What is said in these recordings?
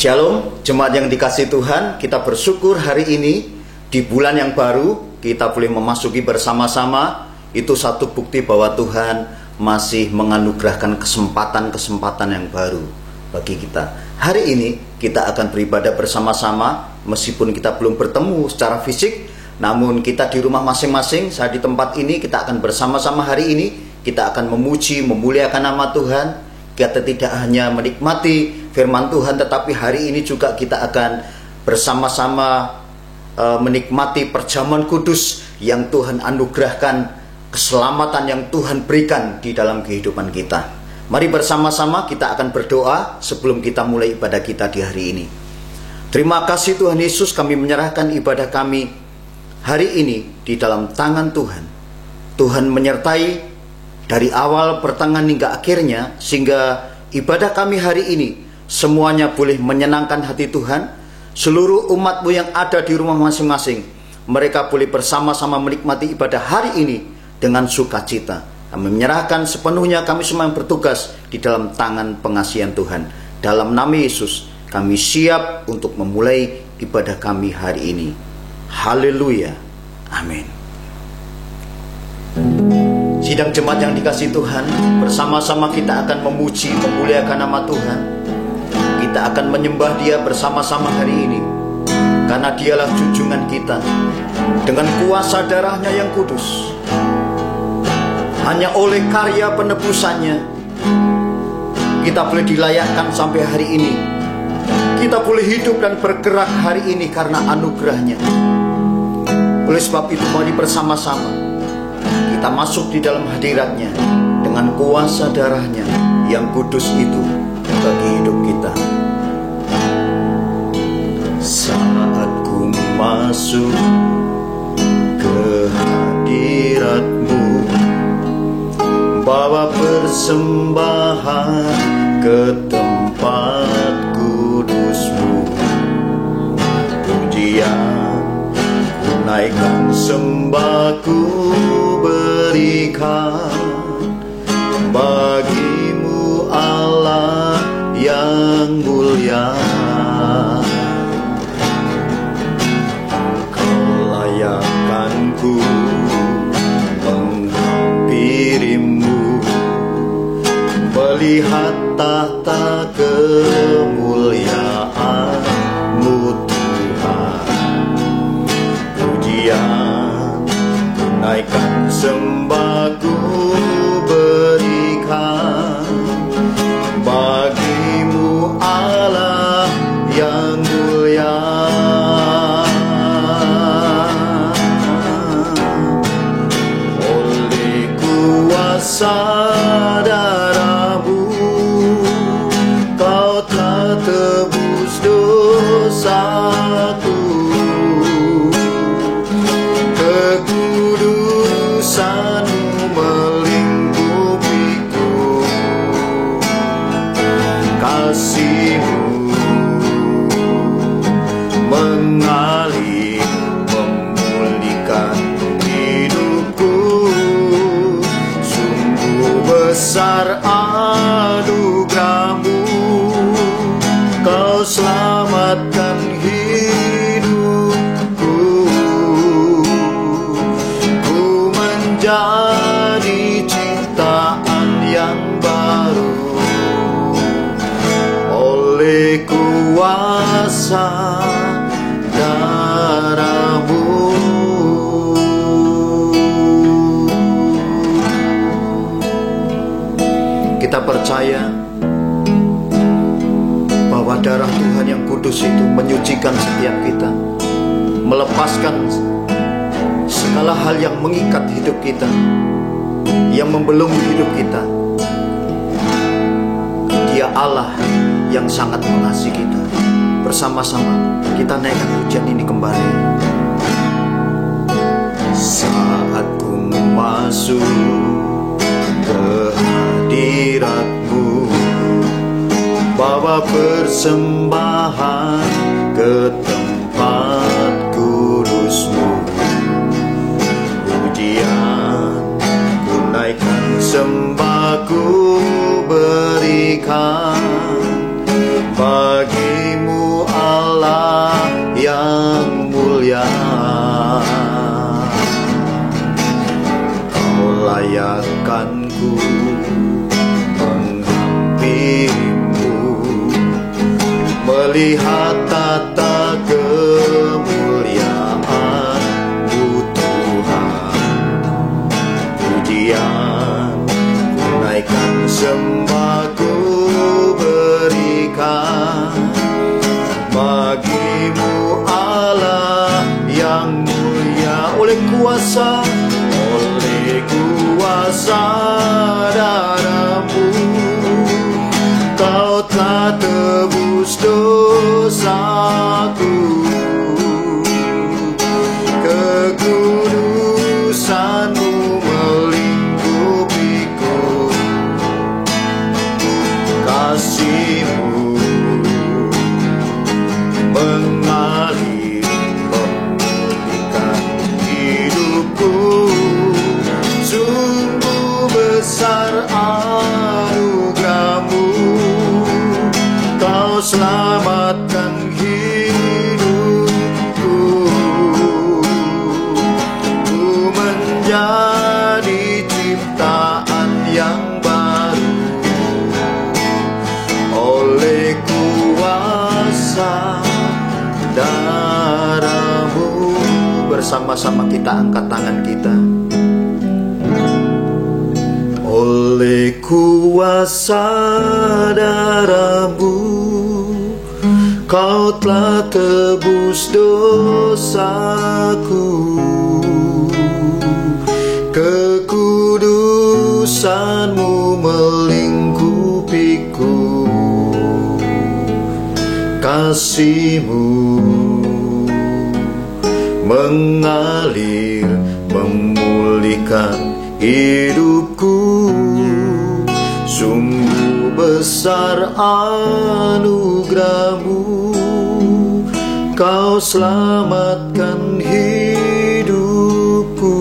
Shalom, jemaat yang dikasihi Tuhan, kita bersyukur hari ini di bulan yang baru kita boleh memasuki bersama-sama. Itu satu bukti bahwa Tuhan masih menganugerahkan kesempatan-kesempatan yang baru bagi kita. Hari ini kita akan beribadah bersama-sama, meskipun kita belum bertemu secara fisik, namun kita di rumah masing-masing. Saat di tempat ini kita akan bersama-sama hari ini, kita akan memuji, memuliakan nama Tuhan. Kita tidak hanya menikmati firman Tuhan, tetapi hari ini juga kita akan bersama-sama menikmati perjamuan kudus yang Tuhan anugerahkan, keselamatan yang Tuhan berikan di dalam kehidupan kita. Mari bersama-sama kita akan berdoa sebelum kita mulai ibadah kita di hari ini. Terima kasih Tuhan Yesus, kami menyerahkan ibadah kami hari ini di dalam tangan Tuhan. Tuhan menyertai dari awal, pertengahan hingga akhirnya, sehingga ibadah kami hari ini semuanya boleh menyenangkan hati Tuhan. Seluruh umat-Mu yang ada di rumah masing-masing, mereka boleh bersama-sama menikmati ibadah hari ini dengan sukacita. Kami menyerahkan sepenuhnya kami semua yang bertugas di dalam tangan pengasihan Tuhan. Dalam nama Yesus kami siap untuk memulai ibadah kami hari ini. Haleluya, amin. Sidang jemaat yang dikasihi Tuhan, bersama-sama kita akan memuji, memuliakan nama Tuhan. Kita akan menyembah Dia bersama-sama hari ini, karena Dialah junjungan kita. Dengan kuasa darahnya yang kudus, hanya oleh karya penebusannya kita boleh dilayakkan sampai hari ini. Kita boleh hidup dan bergerak hari ini karena anugerahnya. Oleh sebab itu mari bersama-sama kita masuk di dalam hadiratnya dengan kuasa darahnya yang kudus itu bagi hidup kita. Saat ku masuk ke hadirat-Mu, bawa persembahan ke tempat kudus-Mu, pujian ku naikkan, sembah ku berikan bagi-Mu Allah yang mulia. Kau layakkan-Ku menghampiri-Mu, melihat tahta kemuliaan-Mu Tuhan. Pujian naikkan, sembah ku berikan bagi-Mu Allah yang mulia. Oleh kuasa darah-Mu Kau telah tebus dosaku. Kekudusan-Mu melingkupiku, kasih-Mu mengalir memulihkan hidupku. Sungguh besar anugerah-Mu, Kau selamatkan hidupku. Ku menjadi ciptaan yang baru oleh kuasa darah-Mu. Kita percaya bahwa darah Tuhan yang kudus itu menyucikan setiap kita, melepaskan segala hal yang mengikat hidup kita, yang membelenggu hidup kita. Dia Allah yang sangat mengasihi kita. Bersama-sama kita naikkan pujian ini kembali. Saat ku masuk ke hadirat-Mu, bawa persembahan ke tempat kudus-Mu, pujian ku naikkan, sembah ku berikan bagi-Mu mulia. Kau layakkan ku menghampirimu, melihat tata kemuliaan-Mu Tuhan. Pujian ku naikkan, sembah ku berikan bagi-Mu Allah yang mulia. Oleh kuasa darah-Mu Kau telah tebus dosaku. Kekudusan-Mu melingkupiku, kasih-Mu mengalir memulihkan hidupku. Sungguh besar anugerah-Mu, Kau selamatkan hidupku. Ku menjadi ciptaan yang baru oleh kuasa darah-Mu. Bersama-sama kita angkat tangan kita. Oleh kuasa darah-Mu Kau telah tebus dosaku. Kekudusan-Mu melingkupiku, kasih-Mu mengalir memulihkan hidupku. Sungguh besar anugerah-Mu, Kau selamatkan hidupku.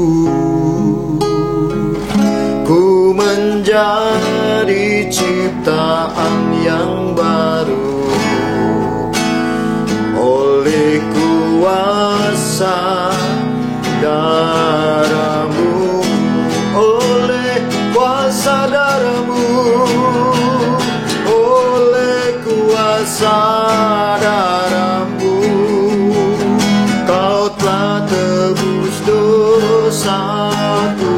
Ku menjadi ciptaan yang baru oleh kuasa darah-Mu. Oleh kuasa darah-Mu, oleh kuasa darah-Mu, Kau telah tebus dosaku.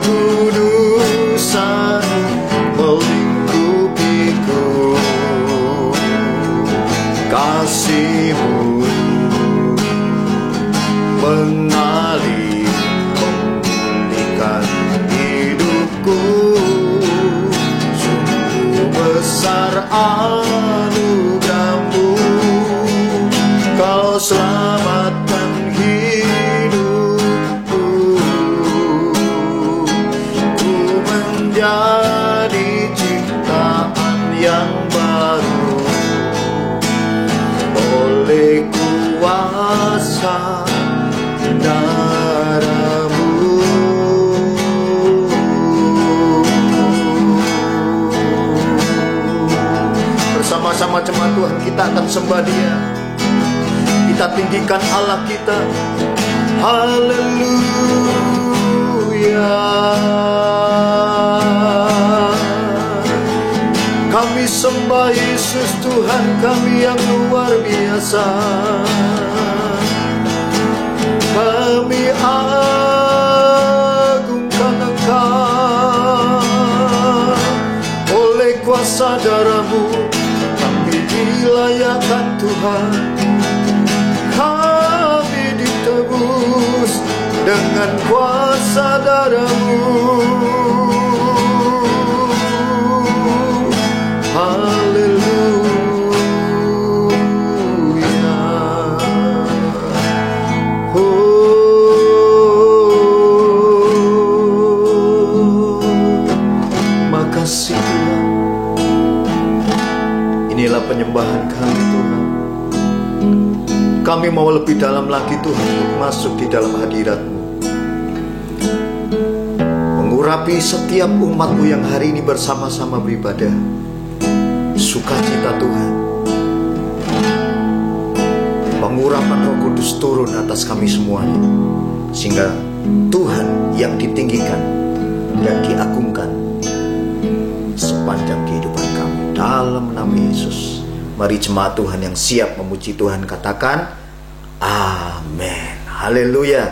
Kekudusan melingkupiku, kasih-Mu mengalir memulihkan hidupku. Sungguh besar anugerah-Mu, Kau selamatkan hidupku. Ku menjadi ciptaan yang baru oleh kuasa darah-Mu. Bersama-sama jemaat Tuhan kita akan sembah Dia. Kita tinggikan Allah kita. Haleluya. Kami sembah Yesus Tuhan kami yang luar biasa. Kami agungkan Engkau. Oleh kuasa darah-Mu kami dilayakkan Tuhan. Kami ditebus dengan kuasa darah-Mu. Haleluya. Makasih Tuhan. Inilah penyembahan kami Tuhan. Kami mau lebih dalam lagi Tuhan untuk masuk di dalam hadirat-Mu, mengurapi setiap umat-Mu yang hari ini bersama-sama beribadah. Sukacita Tuhan, urapan Roh Kudus turun atas kami semuanya, sehingga Tuhan yang ditinggikan dan diagungkan sepanjang kehidupan kami. Dalam nama Yesus, mari jemaat Tuhan yang siap memuji Tuhan katakan amin. Haleluya.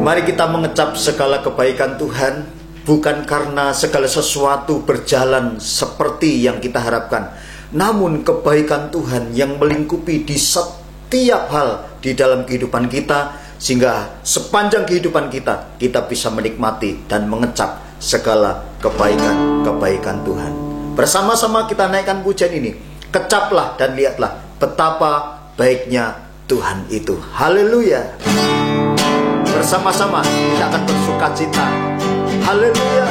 Mari kita mengecap segala kebaikan Tuhan, bukan karena segala sesuatu berjalan seperti yang kita harapkan, namun kebaikan Tuhan yang melingkupi di setiap hal di dalam kehidupan kita, sehingga sepanjang kehidupan kita, kita bisa menikmati dan mengecap segala kebaikan-kebaikan Tuhan. Bersama-sama kita naikkan pujian ini. Kecaplah dan lihatlah betapa baiknya Tuhan itu. Haleluya. Bersama-sama kita akan bersukacita. Haleluya.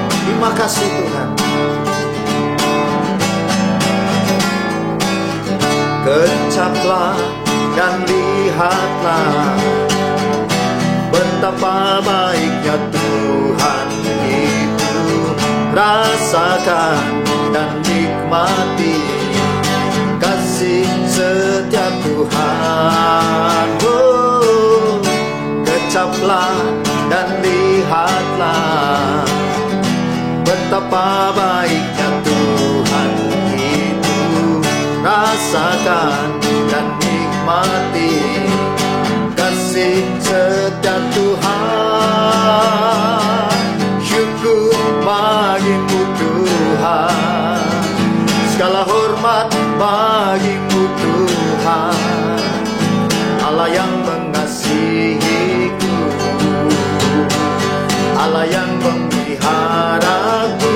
Terima kasih Tuhan. Kecaplah dan lihatlah betapa baiknya Tuhan itu. Rasakan dan nikmati kasih setia Tuhan. Oh, kecaplah dan lihatlah betapa baiknya Tuhan itu. Rasakan dan nikmati kasih setia Tuhan. Syukur bagimu Tuhan, segala hormat bagimu Tuhan, Allah yang mengasihiku, Allah yang memeliharaku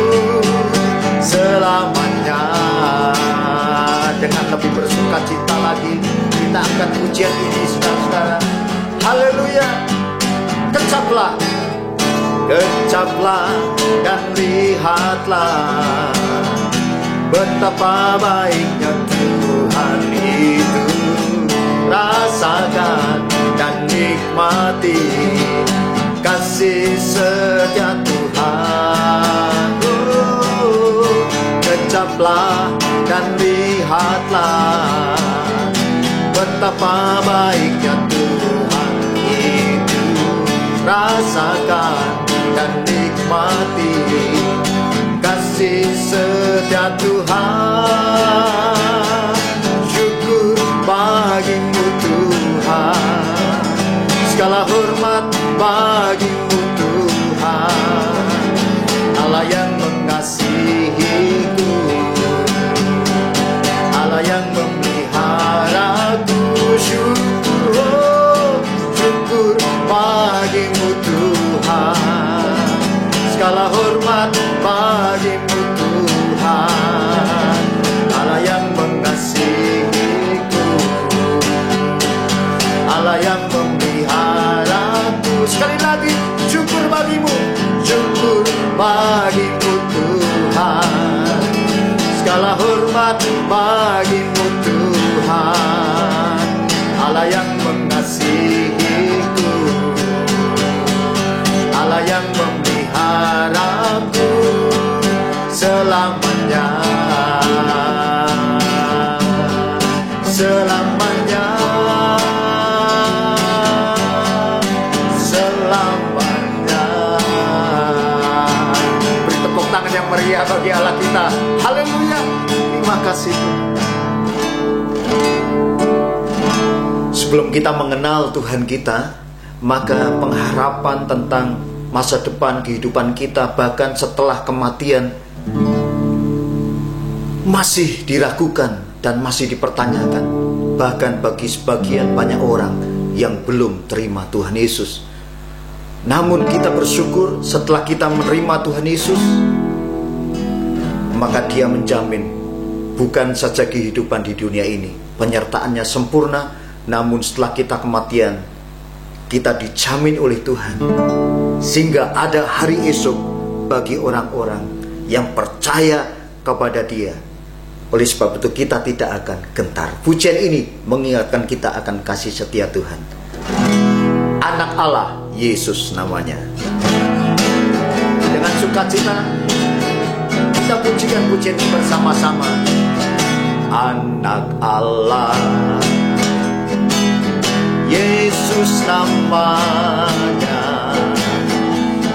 selamanya. Dengan lebih bersukacita lagi kita akan pujian ini saudara-saudara. Haleluya. Kecaplah, kecaplah dan lihatlah betapa baiknya Tuhan itu. Rasakan dan nikmati kasih setia Tuhan. Oh, kecaplah dan lihatlah betapa baiknya Tuhan itu. Rasakan dan nikmati kasih setia Tuhan. Syukur bagimu Tuhan, segala hormat bagimu Tuhan, Allah yang mengasihiku, Allah yang memeliharaku. Syukur, oh, syukur bagimu Tuhan, segala hormat bagimu Tuhan, Allah yang mengasihiku, Allah yang memeliharaku. Sekali lagi, syukur bagimu, syukur bagimu Tuhan, segala hormat bagimu Tuhan, Allah yang mengasihiku, Allah yang memeliharaku selamanya, selamanya, selamanya. Beri tepuk tangan yang meriah bagi Allah kita. Haleluya. Terima kasih Tuhan. Sebelum kita mengenal Tuhan kita, maka pengharapan tentang masa depan kehidupan kita, bahkan setelah kematian, masih diragukan dan masih dipertanyakan. Bahkan bagi sebagian banyak orang yang belum terima Tuhan Yesus. Namun kita bersyukur setelah kita menerima Tuhan Yesus, maka Dia menjamin bukan saja kehidupan di dunia ini, penyertaannya sempurna, namun setelah kita kematian, kita dijamin oleh Tuhan, sehingga ada hari esok bagi orang-orang yang percaya kepada Dia. Oleh sebab itu kita tidak akan gentar. Pujian ini mengingatkan kita akan kasih setia Tuhan. Anak Allah, Yesus namanya. Dengan sukacita kita pujikan pujian ini bersama-sama. Anak Allah. Yesus namanya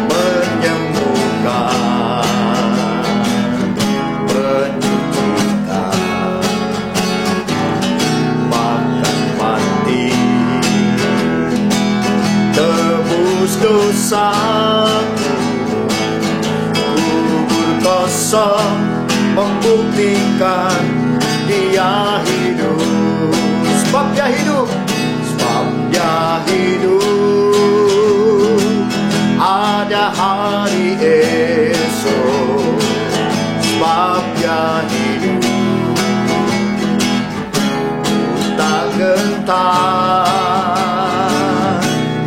menyembuhkan, menyucikan, makan mati, tebus dosaku, kubur kosong membuktikan Dia hidup. Sebab Dia hidup, sebab Dia hidup. Ada hari esok, sebab Dia hidup. Ku tak gentar,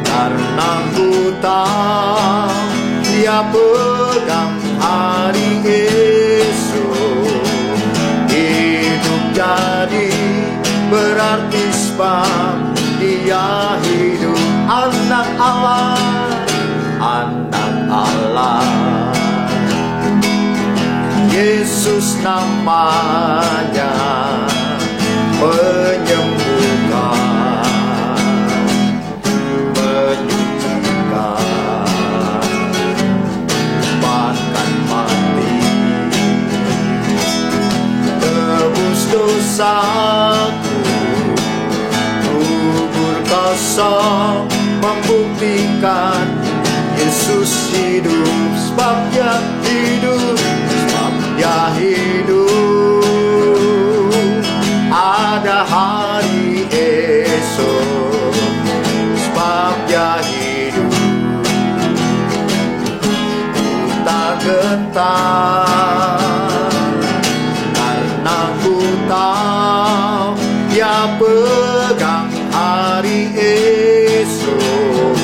karena ku tahu Dia pegang hari esok. Hidup jadi berarti sebab Dia hidup. Anak Allah, anak Allah. Yesus namanya menyembuhkan, menyucikan, bahkan mati, tebus dosaku, kubur kosong membuktikan Yesus hidup. Sebab Dia hidup, sebab Dia hidup. Ada hari esok, sebab Dia hidup. Ku tak gentar, karena ku tahu Dia pegang hari esok.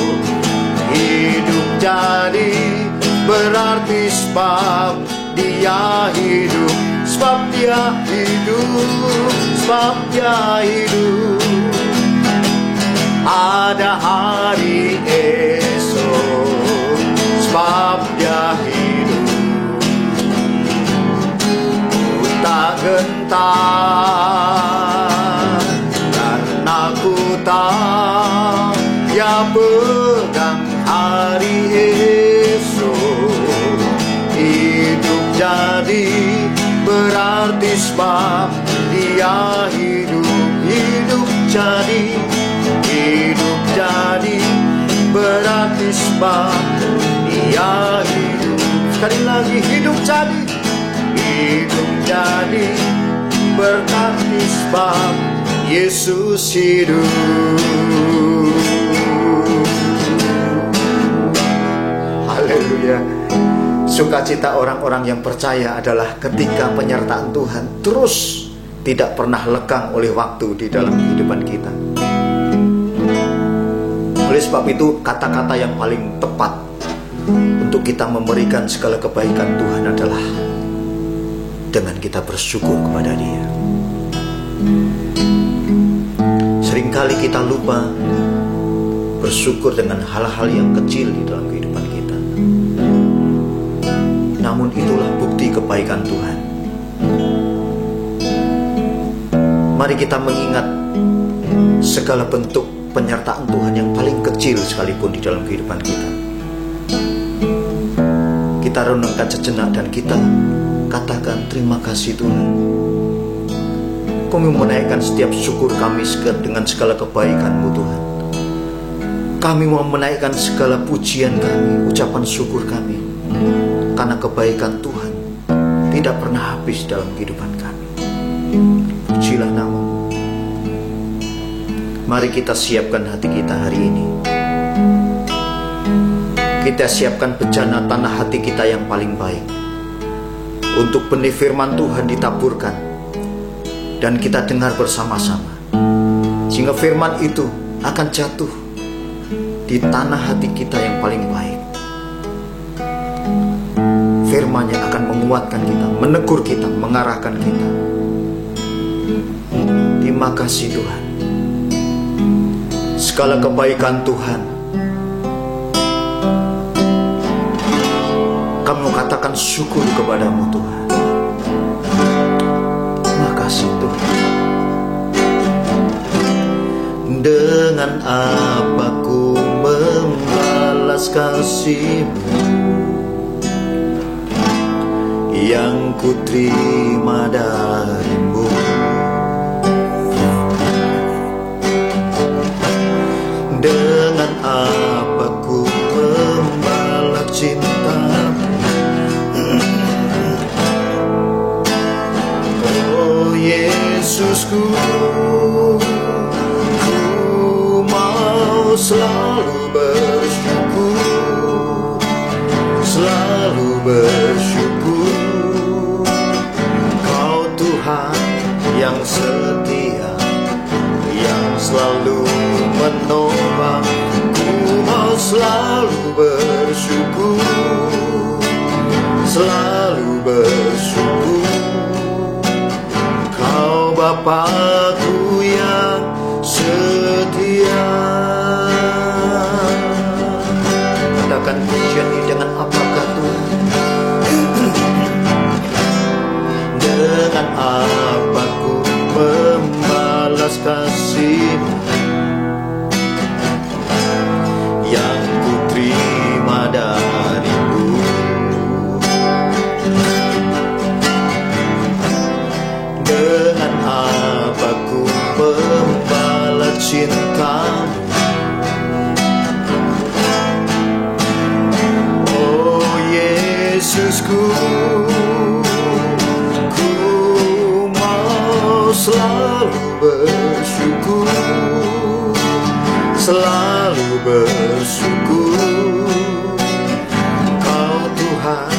Hidup jadi berarti sebab Dia hidup. Sebab Dia hidup, sebab Dia hidup. Ada hari esok, sebab Dia hidup. Ku tak gentar, karena ku tahu Dia pegang hari esok. Hidup jadi berarti sebab Dia hidup. Hidup jadi berarti sebab Dia hidup. Sekali lagi, hidup jadi berarti sebab Yesus hidup. Haleluya. Sukacita orang-orang yang percaya adalah ketika penyertaan Tuhan terus tidak pernah lekang oleh waktu di dalam kehidupan kita. Oleh sebab itu, kata-kata yang paling tepat untuk kita memberikan segala kebaikan Tuhan adalah dengan kita bersyukur kepada Dia. Seringkali kita lupa bersyukur dengan hal-hal yang kecil di dalam kehidupan kita. Namun itulah bukti kebaikan Tuhan. Mari kita mengingat segala bentuk penyertaan Tuhan yang paling kecil sekalipun di dalam kehidupan kita. Kita renungkan sejenak dan kita katakan terima kasih Tuhan. Kami menaikkan setiap syukur kami dengan segala kebaikan-Mu Tuhan. Kami mau menaikkan segala pujian kami, ucapan syukur kami, karena kebaikan Tuhan tidak pernah habis dalam kehidupan kami. Pujilah nama-Mu. Mari kita siapkan hati kita hari ini. Kita siapkan bejana tanah hati kita yang paling baik, untuk benih firman Tuhan ditaburkan dan kita dengar bersama-sama, sehingga firman itu akan jatuh di tanah hati kita yang paling baik. Firman-Nya akan menguatkan kita, menegur kita, mengarahkan kita. Terima kasih Tuhan. Segala kebaikan Tuhan, kami katakan syukur kepada-Mu Tuhan. Terima kasih. kasih Tuhan. Dengan apa ku membalas kasih-Mu yang ku terima dari-Mu? Dengan apa ku membalas cinta-Mu? Oh Yesusku, selalu bersyukur, selalu bersyukur. Kau Tuhan yang setia, yang selalu menolong. Ku mau selalu bersyukur, selalu bersyukur. Kau Bapa-Ku yang setia. Katakan pujian ini dengan apakah Tuhan? Dengan apa ku membalas kasih-Mu yang ku terima dari-Mu? Dengan apa ku membalas cinta-Mu? Yesusku, ku mau selalu bersyukur, selalu bersyukur. Kau Tuhan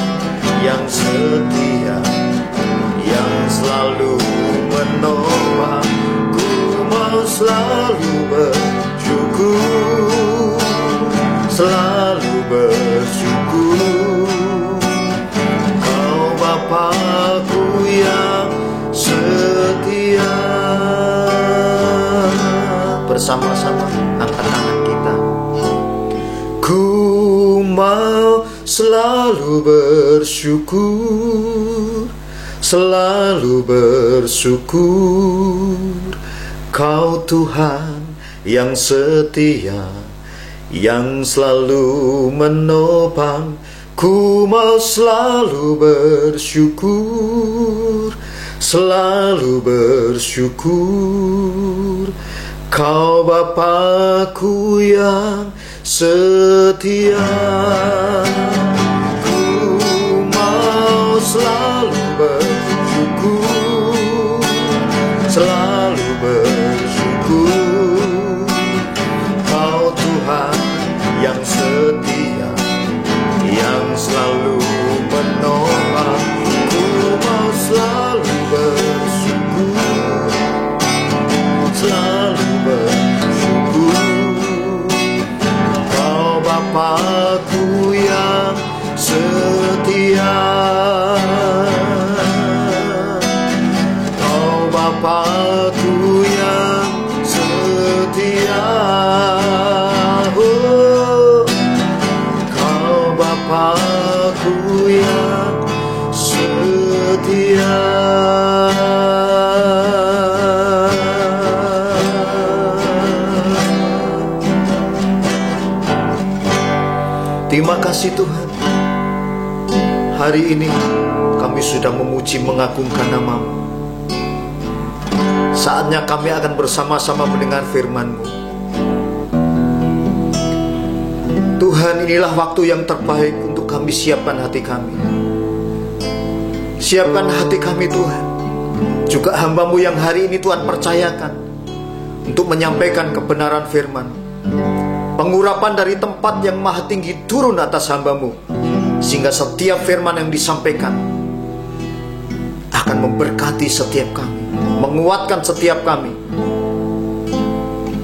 yang setia, yang selalu menolong. Ku mau selalu bersyukur, selalu bersyukur. Bapa-Ku yang setia. Bersama-sama angkat tangan kita. Ku mau selalu bersyukur, selalu bersyukur. Kau Tuhan yang setia, yang selalu menopang. Ku mau selalu bersyukur, selalu bersyukur. Kau Bapa-Ku yang setia. Ku mau selalu bersyukur, selalu bersyukur. Kau Tuhan yang setia, yang selalu menolong. Ku mau selalu bersyukur, selalu bersyukur. Kau Bapa-Ku yang setia. Kau Bapa-Ku yang setia. Bapa-Ku yang setia. Terima kasih Tuhan. Hari ini kami sudah memuji mengagungkan nama-Mu. Saatnya kami akan bersama-sama mendengar firman-Mu. Tuhan, inilah waktu yang terbaik untuk kami siapkan hati kami. Siapkan hati kami Tuhan. Juga hamba-Mu yang hari ini Tuhan percayakan untuk menyampaikan kebenaran firman. Pengurapan dari tempat yang maha tinggi turun atas hamba-Mu, sehingga setiap firman yang disampaikan akan memberkati setiap kami, menguatkan setiap kami.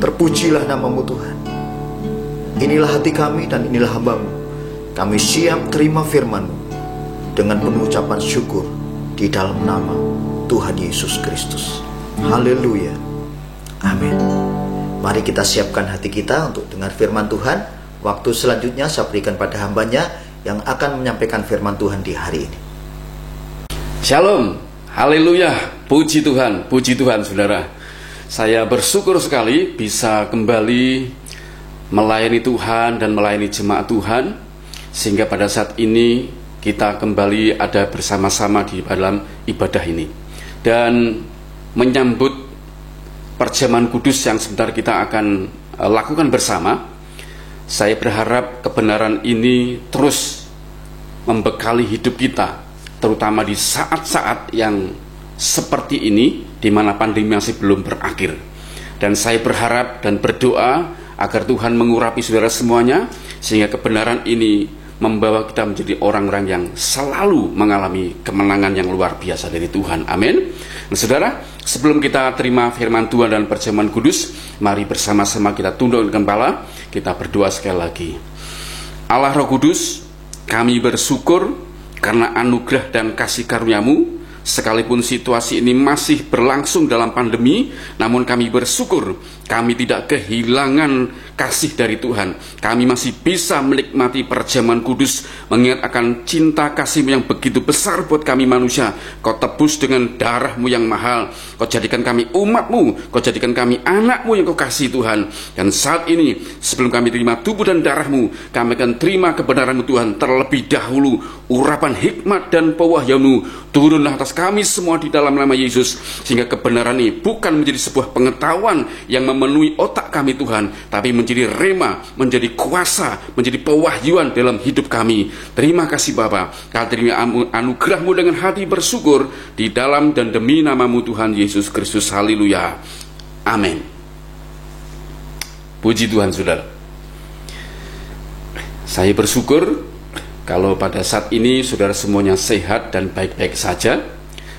Terpujilah nama-Mu Tuhan. Inilah hati kami dan inilah hamba-Mu. Kami siap terima firman-Mu dengan penuh ucapan syukur di dalam nama Tuhan Yesus Kristus. Haleluya. Amin. Mari kita siapkan hati kita untuk dengar firman Tuhan. Waktu selanjutnya saya berikan pada hambanya yang akan menyampaikan firman Tuhan di hari ini. Shalom. Haleluya, puji Tuhan saudara. Saya bersyukur sekali bisa kembali melayani Tuhan dan melayani jemaat Tuhan, sehingga pada saat ini kita kembali ada bersama-sama di dalam ibadah ini dan menyambut perjamuan kudus yang sebentar kita akan lakukan bersama. Saya berharap kebenaran ini terus membekali hidup kita, terutama di saat-saat yang seperti ini, di mana pandemi masih belum berakhir. Dan saya berharap dan berdoa agar Tuhan mengurapi saudara semuanya, sehingga kebenaran ini membawa kita menjadi orang-orang yang selalu mengalami kemenangan yang luar biasa dari Tuhan. Amin. Nah, saudara, sebelum kita terima firman Tuhan dan perjamuan kudus, mari bersama-sama kita tundukkan kepala, kita berdoa sekali lagi. Allah Roh Kudus, kami bersyukur karena anugerah dan kasih karunia-Mu. Sekalipun situasi ini masih berlangsung dalam pandemi, namun kami bersyukur kami tidak kehilangan kasih dari Tuhan. Kami masih bisa menikmati perjamuan kudus, mengingat akan cinta kasih-Mu yang begitu besar buat kami manusia. Kau tebus dengan darah-Mu yang mahal. Kau jadikan kami umat-Mu, Kau jadikan kami anak-Mu yang Kau kasih Tuhan. Dan saat ini, sebelum kami terima tubuh dan darah-Mu, kami akan terima kebenaran-Mu Tuhan. Terlebih dahulu, urapan hikmat dan pewahyu-Mu turunlah atas kami semua di dalam nama Yesus, sehingga kebenaran ini bukan menjadi sebuah pengetahuan yang memenuhi otak kami Tuhan, tapi menjadi rema, menjadi kuasa, menjadi pewahyuan dalam hidup kami. Terima kasih Bapa, kami terima anugerah-Mu dengan hati bersyukur di dalam dan demi nama-Mu Tuhan Yesus Kristus. Haleluya, amin. Puji Tuhan saudara. Saya bersyukur kalau pada saat ini saudara semuanya sehat dan baik-baik saja,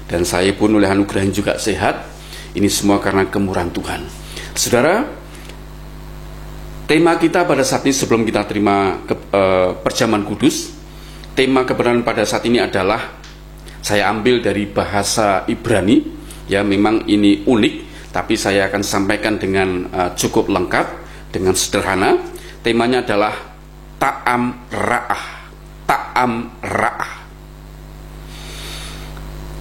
dan saya pun oleh anugerah juga sehat. Ini semua karena kemurahan Tuhan. Saudara, tema kita pada saat ini sebelum kita terima perjamuan kudus, tema kebenaran pada saat ini adalah, saya ambil dari bahasa Ibrani, ya memang ini unik, tapi saya akan sampaikan dengan cukup lengkap, dengan sederhana. Temanya adalah Ta'am Ra'ah. Ta'am Ra'ah.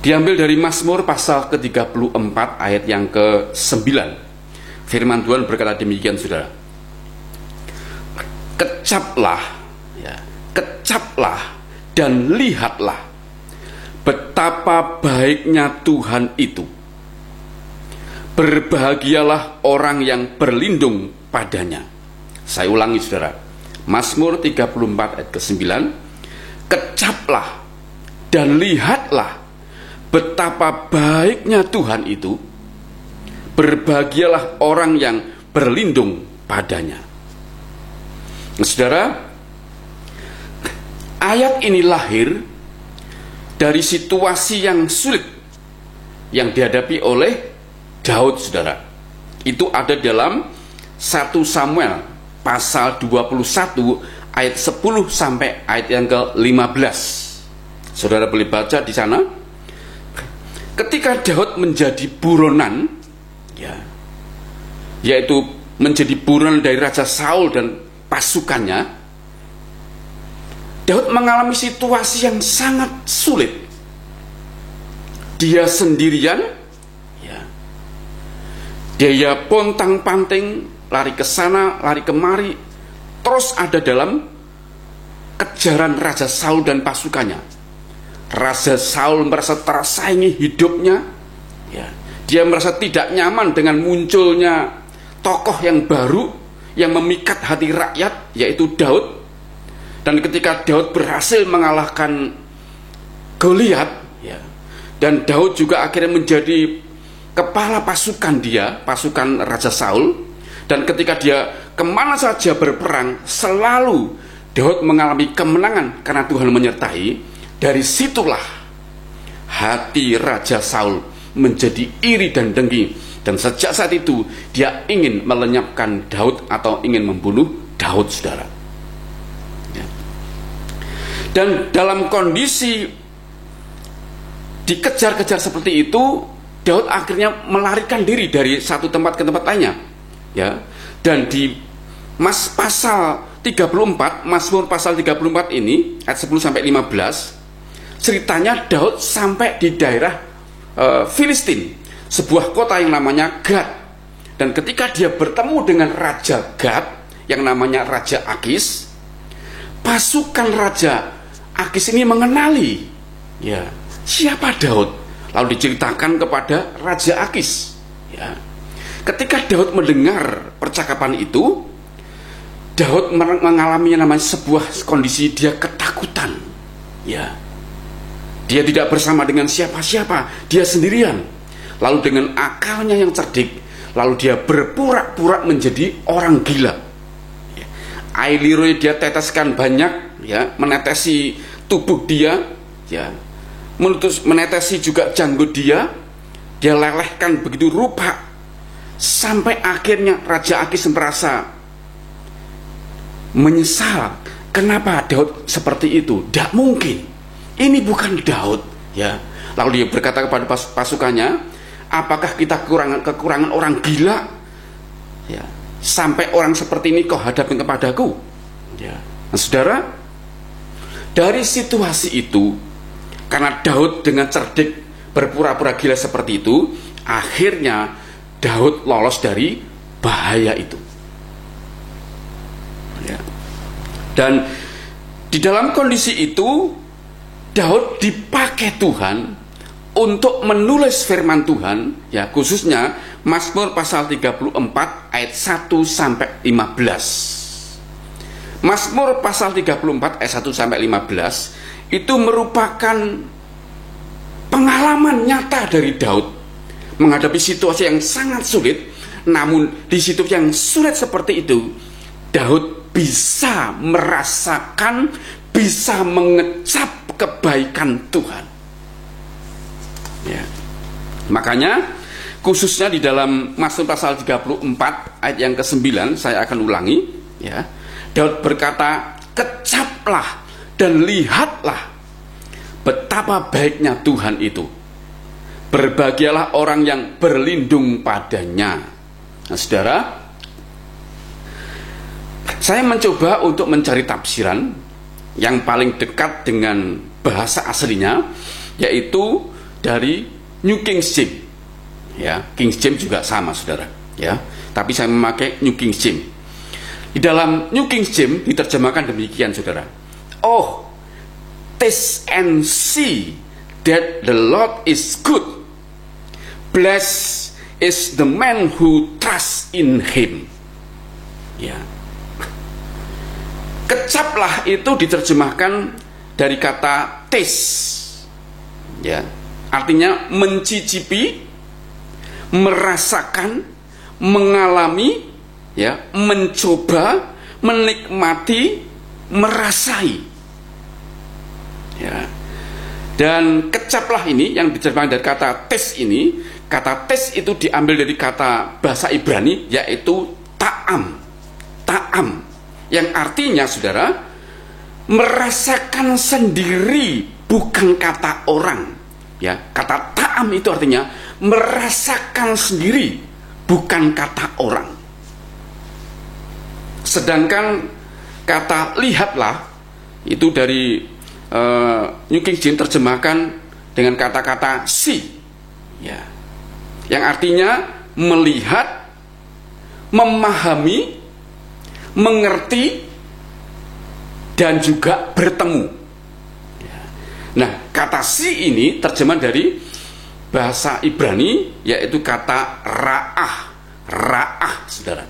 Diambil dari Mazmur pasal ke-34 ayat yang ke-9. Firman Tuhan berkata demikian saudara. Kecaplah, ya, kecaplah dan lihatlah betapa baiknya Tuhan itu. Berbahagialah orang yang berlindung padanya. Saya ulangi saudara. Mazmur 34 ayat ke-9. Kecaplah dan lihatlah betapa baiknya Tuhan itu. Berbahagialah orang yang berlindung padanya. Nah, saudara, ayat ini lahir dari situasi yang sulit yang dihadapi oleh Daud, saudara. Itu ada dalam 1 Samuel pasal 21 ayat 10 sampai ayat yang ke-15. Saudara boleh baca di sana. Ketika Daud menjadi buronan, ya, yaitu menjadi buronan dari Raja Saul dan pasukannya, Daud mengalami situasi yang sangat sulit. Dia sendirian, ya. Dia pontang-panting, lari ke sana, lari kemari, terus ada dalam kejaran Raja Saul dan pasukannya. Raja Saul merasa tersaingi hidupnya, ya. Dia merasa tidak nyaman dengan munculnya tokoh yang baru yang memikat hati rakyat, yaitu Daud. Dan ketika Daud berhasil mengalahkan Goliat, ya, dan Daud juga akhirnya menjadi kepala pasukan dia, pasukan Raja Saul. Dan ketika dia kemana saja berperang, selalu Daud mengalami kemenangan karena Tuhan menyertai. Dari situlah hati Raja Saul menjadi iri dan dengki, dan sejak saat itu dia ingin melenyapkan Daud atau ingin membunuh Daud, saudara. Ya. Dan dalam kondisi dikejar-kejar seperti itu, Daud akhirnya melarikan diri dari satu tempat ke tempat lainnya, ya. Dan di pasal 34, Mazmur pasal 34 ini ayat 10 sampai 15, ceritanya Daud sampai di daerah Filistin, sebuah kota yang namanya Gad. Dan ketika dia bertemu dengan Raja Gad yang namanya Raja Akis, pasukan Raja Akis ini mengenali, ya, siapa Daud. Lalu diceritakan kepada Raja Akis. Ya. Ketika Daud mendengar percakapan itu, Daud mengalami yang namanya sebuah kondisi dia ketakutan. Ya. Dia tidak bersama dengan siapa-siapa, dia sendirian. Lalu dengan akalnya yang cerdik, lalu dia berpura-pura menjadi orang gila. Ya. Air liur dia teteskan banyak, ya, menetesi tubuh dia, ya, menetesi juga janggut dia lelehkan begitu rupa, sampai akhirnya Raja Akis merasa menyesal. Kenapa Daud seperti itu? Tidak mungkin, ini bukan Daud, ya. Lalu dia berkata kepada pasukannya, apakah kita kekurangan orang gila, ya, sampai orang seperti ini kau hadapin kepadaku, ya. Nah, saudara, dari situasi itu, karena Daud dengan cerdik berpura-pura gila seperti itu, akhirnya Daud lolos dari bahaya itu, ya. Dan di dalam kondisi itu, Daud dipakai Tuhan untuk menulis firman Tuhan, ya, khususnya Mazmur pasal 34 ayat 1 sampai 15. Mazmur pasal 34 ayat 1 sampai 15 itu merupakan pengalaman nyata dari Daud menghadapi situasi yang sangat sulit. Namun di situasi yang sulit seperti itu, Daud bisa merasakan, bisa mengecap kebaikan Tuhan, ya. Makanya khususnya di dalam Mazmur pasal 34 ayat yang ke-9, saya akan ulangi, ya. Daud berkata, kecaplah dan lihatlah betapa baiknya Tuhan itu. Berbahagialah orang yang berlindung padanya. Nah, saudara, saya mencoba untuk mencari tafsiran yang paling dekat dengan bahasa aslinya, yaitu dari New King James, ya. King James juga sama, saudara, ya. Tapi saya memakai New King James. Di dalam New King James diterjemahkan demikian, saudara. Oh, taste and see that the Lord is good. Blessed is the man who trusts in him. Ya. Kecaplah itu diterjemahkan dari kata taste, ya. Artinya mencicipi, merasakan, mengalami, ya, mencoba, menikmati, merasai, ya. Dan kecaplah ini yang diterjemahkan dari kata tes ini, kata tes itu diambil dari kata bahasa Ibrani, yaitu ta'am, yang artinya, saudara, merasakan sendiri, bukan kata orang, ya. Kata ta'am itu artinya merasakan sendiri, bukan kata orang. Sedangkan kata lihatlah itu dari New King James terjemahkan dengan kata-kata see, ya, yang artinya melihat, memahami, mengerti, dan juga bertemu. Nah, kata see ini terjemahan dari bahasa Ibrani, yaitu kata ra'ah, saudara,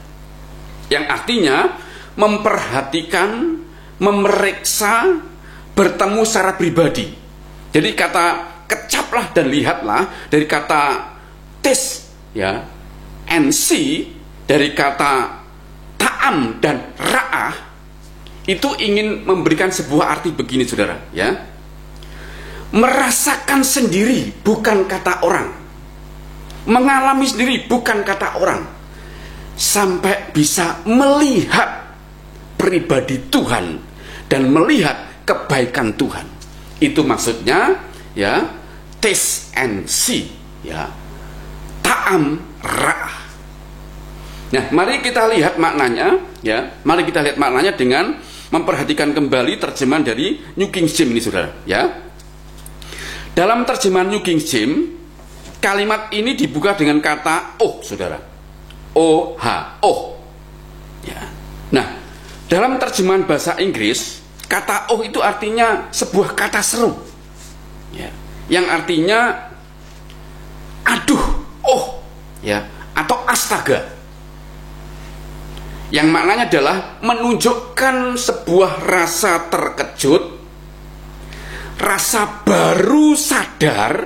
yang artinya memperhatikan, memeriksa, bertemu secara pribadi. Jadi kata kecaplah dan lihatlah dari kata taste, ya, and see, dari kata ta'am dan ra'ah, itu ingin memberikan sebuah arti begini, saudara, ya. Merasakan sendiri, bukan kata orang. Mengalami sendiri, bukan kata orang. Sampai bisa melihat pribadi Tuhan dan melihat kebaikan Tuhan. Itu maksudnya, ya, taste and see, ya, ta'am ra'ah. Nah, mari kita lihat maknanya, ya. Mari kita lihat maknanya dengan memperhatikan kembali terjemahan dari New King James ini, saudara, ya. Dalam terjemahan New King James kalimat ini dibuka dengan kata oh, saudara. O-H, oh. Ya. Nah, dalam terjemahan bahasa Inggris, kata oh itu artinya sebuah kata seru. Ya. Yang artinya aduh, oh, ya, atau astaga. Yang maknanya adalah menunjukkan sebuah rasa terkejut, rasa baru sadar,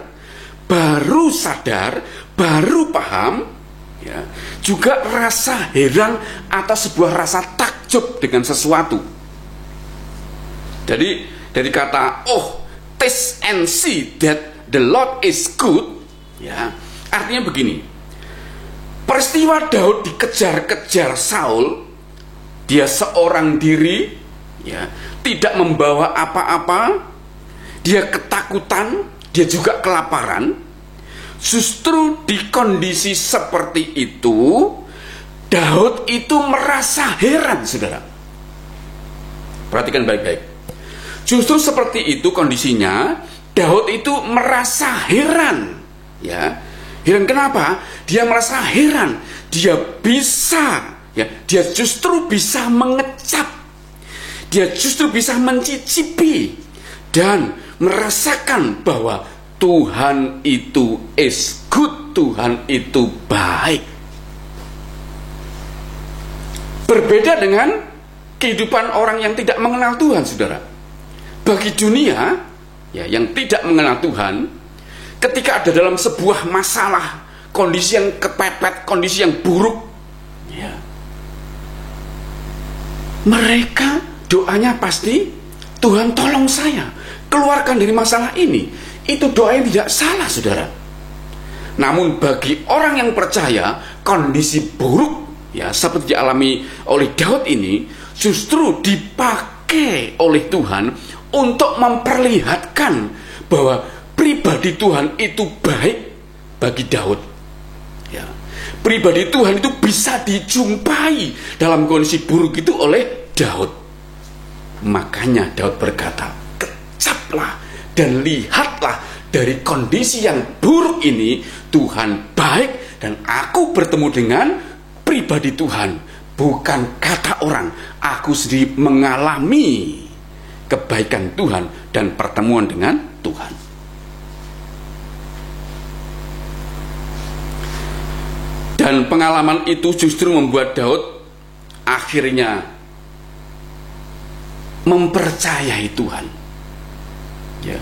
baru paham, ya, juga rasa heran atau sebuah rasa takjub dengan sesuatu. Jadi dari kata oh, taste and see that the Lord is good, ya, artinya begini. Peristiwa Daud dikejar-kejar Saul, dia seorang diri, ya, tidak membawa apa-apa, dia ketakutan, dia juga kelaparan. Justru di kondisi seperti itu, Daud itu merasa heran, saudara. Perhatikan baik-baik. Justru seperti itu kondisinya, Daud itu merasa heran, ya. Heran kenapa? Dia merasa heran. Dia bisa, ya, dia justru bisa mengecap. Dia justru bisa mencicipi dan merasakan bahwa Tuhan itu is good, Tuhan itu baik. Berbeda dengan kehidupan orang yang tidak mengenal Tuhan, saudara. Bagi dunia, ya, yang tidak mengenal Tuhan, ketika ada dalam sebuah masalah, kondisi yang kepepet, kondisi yang buruk, ya, mereka doanya pasti, Tuhan tolong saya, keluarkan dari masalah ini. Itu doa yang tidak salah, saudara. Namun bagi orang yang percaya, kondisi buruk, ya, seperti dialami oleh Daud ini, justru dipakai oleh Tuhan untuk memperlihatkan bahwa pribadi Tuhan itu baik bagi Daud. Ya. Pribadi Tuhan itu bisa dijumpai dalam kondisi buruk itu oleh Daud. Makanya Daud berkata, kecaplah dan lihatlah dari kondisi yang buruk ini Tuhan baik dan aku bertemu dengan pribadi Tuhan. Bukan kata orang, aku sendiri mengalami kebaikan Tuhan dan pertemuan dengan Tuhan. Dan pengalaman itu justru membuat Daud akhirnya mempercayai Tuhan. Ya.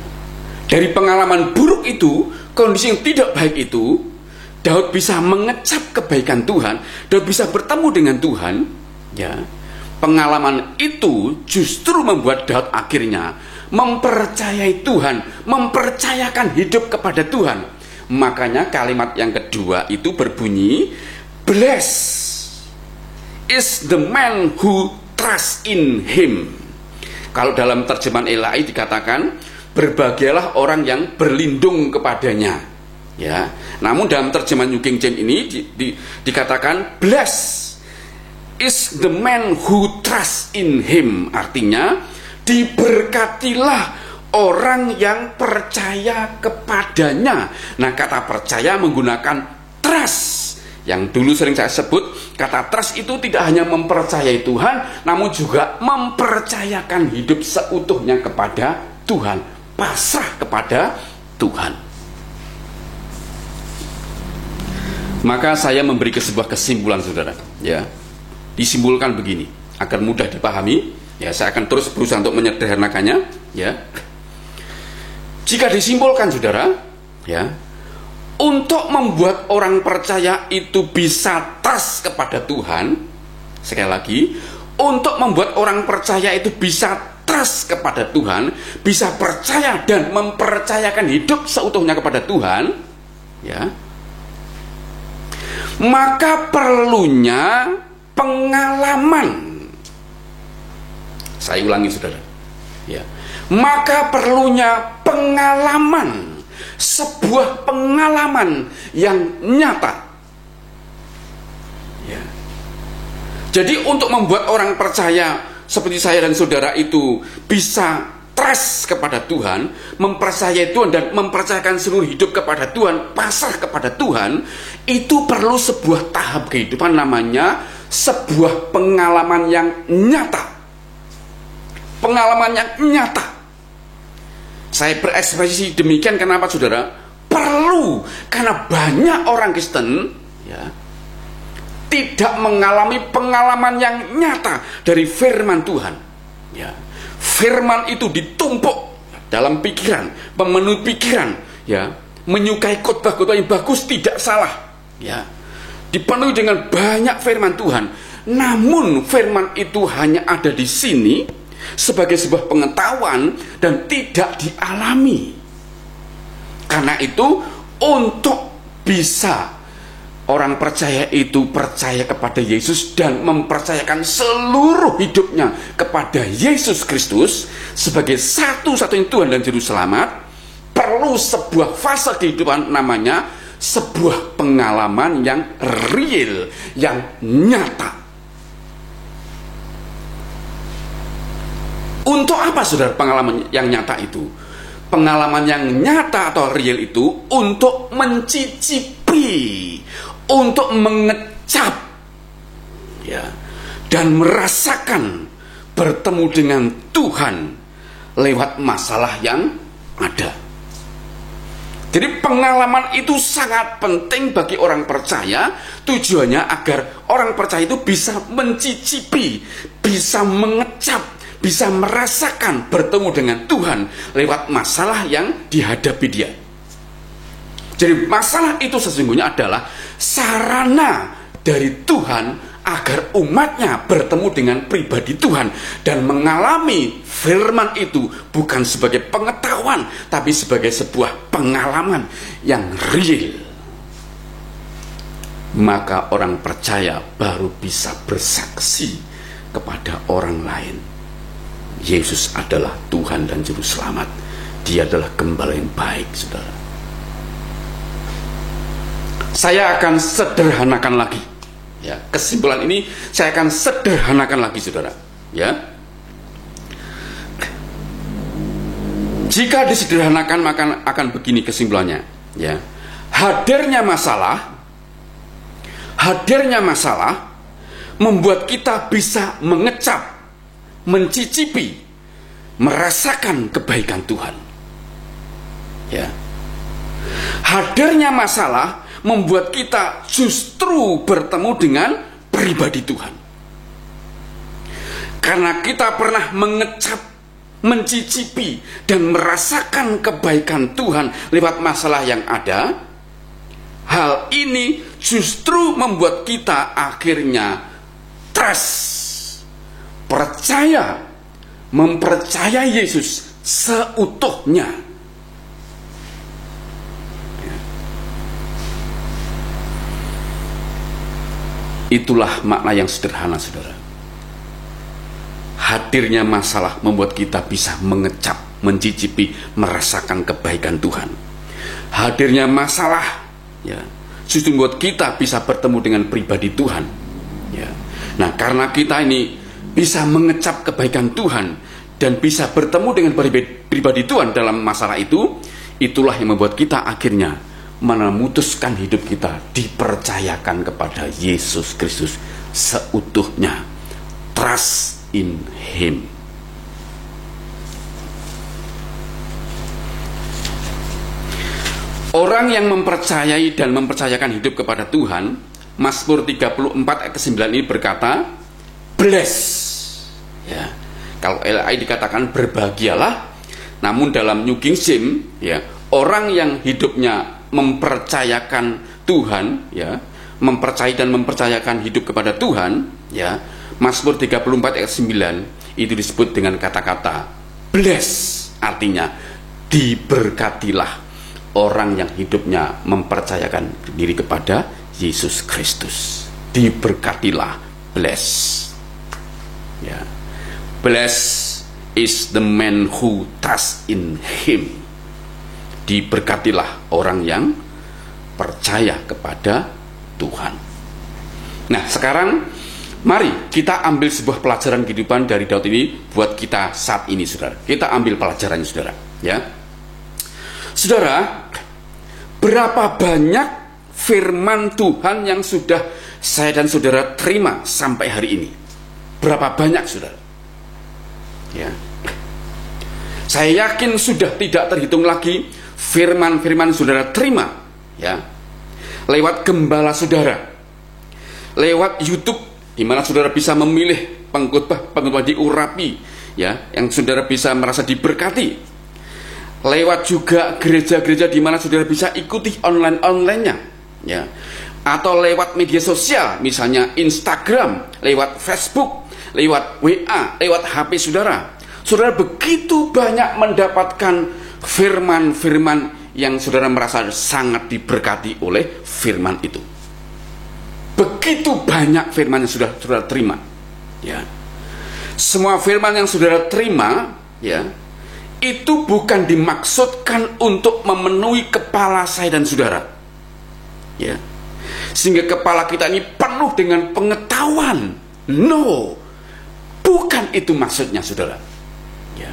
Dari pengalaman buruk itu, kondisi yang tidak baik itu, Daud bisa mengecap kebaikan Tuhan, Daud bisa bertemu dengan Tuhan. Ya. Pengalaman itu justru membuat Daud akhirnya mempercayai Tuhan, mempercayakan hidup kepada Tuhan. Makanya kalimat yang kedua itu berbunyi, blessed is the man who trusts in him. Kalau dalam terjemahan ELAI dikatakan, berbahagialah orang yang berlindung kepadanya. Ya. Namun dalam terjemahan New King James ini dikatakan, blessed is the man who trusts in him. Artinya, diberkatilah orang yang percaya kepadanya. Nah, kata percaya menggunakan trust. Yang dulu sering saya sebut, kata trust itu tidak hanya mempercayai Tuhan, namun juga mempercayakan hidup seutuhnya kepada Tuhan, pasrah kepada Tuhan. Maka saya memberi sebuah kesimpulan, saudara. Ya, disimpulkan begini agar mudah dipahami. Ya, saya akan terus berusaha untuk menyederhanakannya. Ya. Jika disimpulkan, saudara, ya, untuk membuat orang percaya itu bisa trust kepada Tuhan, sekali lagi, untuk membuat orang percaya itu bisa trust kepada Tuhan, bisa percaya dan mempercayakan hidup seutuhnya kepada Tuhan, ya, maka perlunya pengalaman. Saya ulangi, saudara, ya. Maka perlunya pengalaman, sebuah pengalaman yang nyata. Ya. Jadi untuk membuat orang percaya seperti saya dan saudara itu bisa trust kepada Tuhan, mempercayai Tuhan dan mempercayakan seluruh hidup kepada Tuhan, pasrah kepada Tuhan, itu perlu sebuah tahap kehidupan, namanya sebuah pengalaman yang nyata. Pengalaman yang nyata. Saya berekspresi demikian kenapa, saudara? Perlu, karena banyak orang Kristen ya tidak mengalami pengalaman yang nyata dari firman Tuhan. Ya. Firman itu ditumpuk dalam pikiran, memenuhi pikiran, ya, menyukai khotbah-khotbah yang bagus, tidak salah, ya, dipenuhi dengan banyak firman Tuhan. Namun firman itu hanya ada di sini sebagai sebuah pengetahuan dan tidak dialami. Karena itu, untuk bisa orang percaya itu percaya kepada Yesus dan mempercayakan seluruh hidupnya kepada Yesus Kristus sebagai satu-satunya Tuhan dan Juru Selamat, perlu sebuah fase kehidupan, namanya sebuah pengalaman yang real, yang nyata. Untuk apa, saudara, pengalaman yang nyata itu? Pengalaman yang nyata atau real itu untuk mencicipi, untuk mengecap, ya, dan merasakan bertemu dengan Tuhan lewat masalah yang ada. Jadi pengalaman itu sangat penting bagi orang percaya. Tujuannya agar orang percaya itu bisa mencicipi, bisa mengecap, bisa merasakan bertemu dengan Tuhan lewat masalah yang dihadapi dia. Jadi masalah itu sesungguhnya adalah sarana dari Tuhan agar umatnya bertemu dengan pribadi Tuhan dan mengalami firman itu bukan sebagai pengetahuan, tapi sebagai sebuah pengalaman yang real. Maka orang percaya baru bisa bersaksi kepada orang lain, Yesus adalah Tuhan dan Juru Selamat. Dia adalah gembala yang baik, saudara. Saya akan sederhanakan lagi, ya, kesimpulan ini saya akan sederhanakan lagi, saudara, ya. Jika disederhanakan maka akan begini kesimpulannya, ya. Hadirnya masalah membuat kita bisa mengecap, mencicipi, merasakan kebaikan Tuhan. Ya. Hadirnya masalah membuat kita justru bertemu dengan pribadi Tuhan. Karena kita pernah mengecap, mencicipi, dan merasakan kebaikan Tuhan lewat masalah yang ada, hal ini justru membuat kita akhirnya trust, percaya, mempercayai Yesus seutuhnya. Itulah makna yang sederhana, saudara. Hadirnya masalah membuat kita bisa mengecap, mencicipi, merasakan kebaikan Tuhan. Hadirnya masalah, ya, justru membuat kita bisa bertemu dengan pribadi Tuhan. Ya. Nah, karena kita ini bisa mengecap kebaikan Tuhan dan bisa bertemu dengan pribadi Tuhan dalam masalah itu, itulah yang membuat kita akhirnya memutuskan hidup kita dipercayakan kepada Yesus Kristus seutuhnya. Trust in Him. Orang yang mempercayai dan mempercayakan hidup kepada Tuhan, Mazmur 34 ayat 9 ini berkata, bless. Ya. Kalau LI dikatakan berbahagialah, namun dalam New King James, ya, orang yang hidupnya mempercayakan Tuhan, ya, mempercayai dan mempercayakan hidup kepada Tuhan, ya, Mazmur 34 ayat 9 itu disebut dengan kata-kata bless, artinya diberkatilah orang yang hidupnya mempercayakan diri kepada Yesus Kristus. Diberkatilah, bless. Ya. Bless is the man who trusts in Him. Diberkatilah orang yang percaya kepada Tuhan. Nah, sekarang Mari kita ambil sebuah pelajaran kehidupan dari Daud ini buat kita saat ini, saudara. Kita ambil pelajarannya, saudara. Ya, saudara, berapa banyak firman Tuhan yang sudah saya dan saudara terima sampai hari ini? Berapa banyak, saudara? Ya, saya yakin sudah tidak terhitung lagi firman-firman saudara terima, ya, lewat gembala saudara, lewat YouTube, di mana saudara bisa memilih pengkhotbah diurapi, ya, yang saudara bisa merasa diberkati. Lewat juga gereja-gereja di mana saudara bisa ikuti online-nya, ya, atau lewat media sosial, misalnya Instagram, lewat Facebook, lewat WA, lewat HP saudara. Saudara begitu banyak mendapatkan firman-firman yang saudara merasa sangat diberkati oleh firman itu. Begitu banyak firman yang sudah saudara terima, ya. Semua firman yang saudara terima, ya, itu bukan dimaksudkan untuk memenuhi kepala saya dan saudara, ya, sehingga kepala kita ini penuh dengan pengetahuan. No, bukan itu maksudnya, saudara. Ya.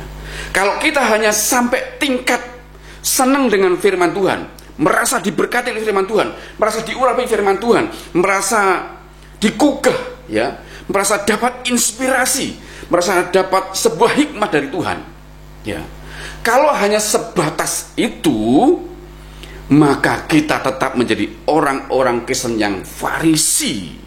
Kalau kita hanya sampai tingkat senang dengan firman Tuhan, merasa diberkati oleh firman Tuhan, merasa diurapi firman Tuhan, merasa digugah, ya, merasa dapat inspirasi, merasa dapat sebuah hikmat dari Tuhan, ya. Kalau hanya sebatas itu, maka kita tetap menjadi orang-orang Kristen yang Farisi,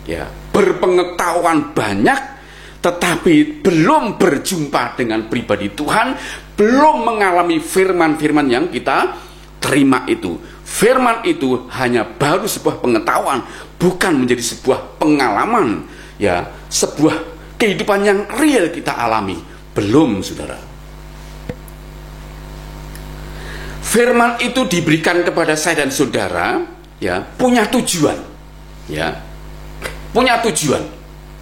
ya, berpengetahuan banyak, tetapi belum berjumpa dengan pribadi Tuhan, belum mengalami firman-firman yang kita terima itu. Firman itu hanya baru sebuah pengetahuan, bukan menjadi sebuah pengalaman, ya, sebuah kehidupan yang real kita alami. Belum, saudara. Firman itu diberikan kepada saya dan saudara, ya, punya tujuan, ya, punya tujuan,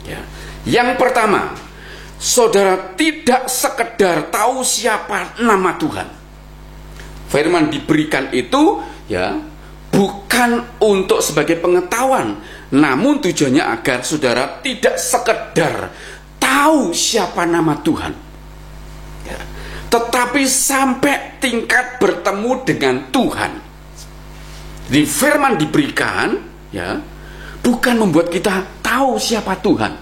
ya. Yang pertama, saudara tidak sekedar tahu siapa nama Tuhan. Firman diberikan itu, ya, bukan untuk sebagai pengetahuan, namun tujuannya agar saudara tidak sekedar tahu siapa nama Tuhan, ya, tetapi sampai tingkat bertemu dengan Tuhan. Jadi firman diberikan, ya, bukan membuat kita tahu siapa Tuhan,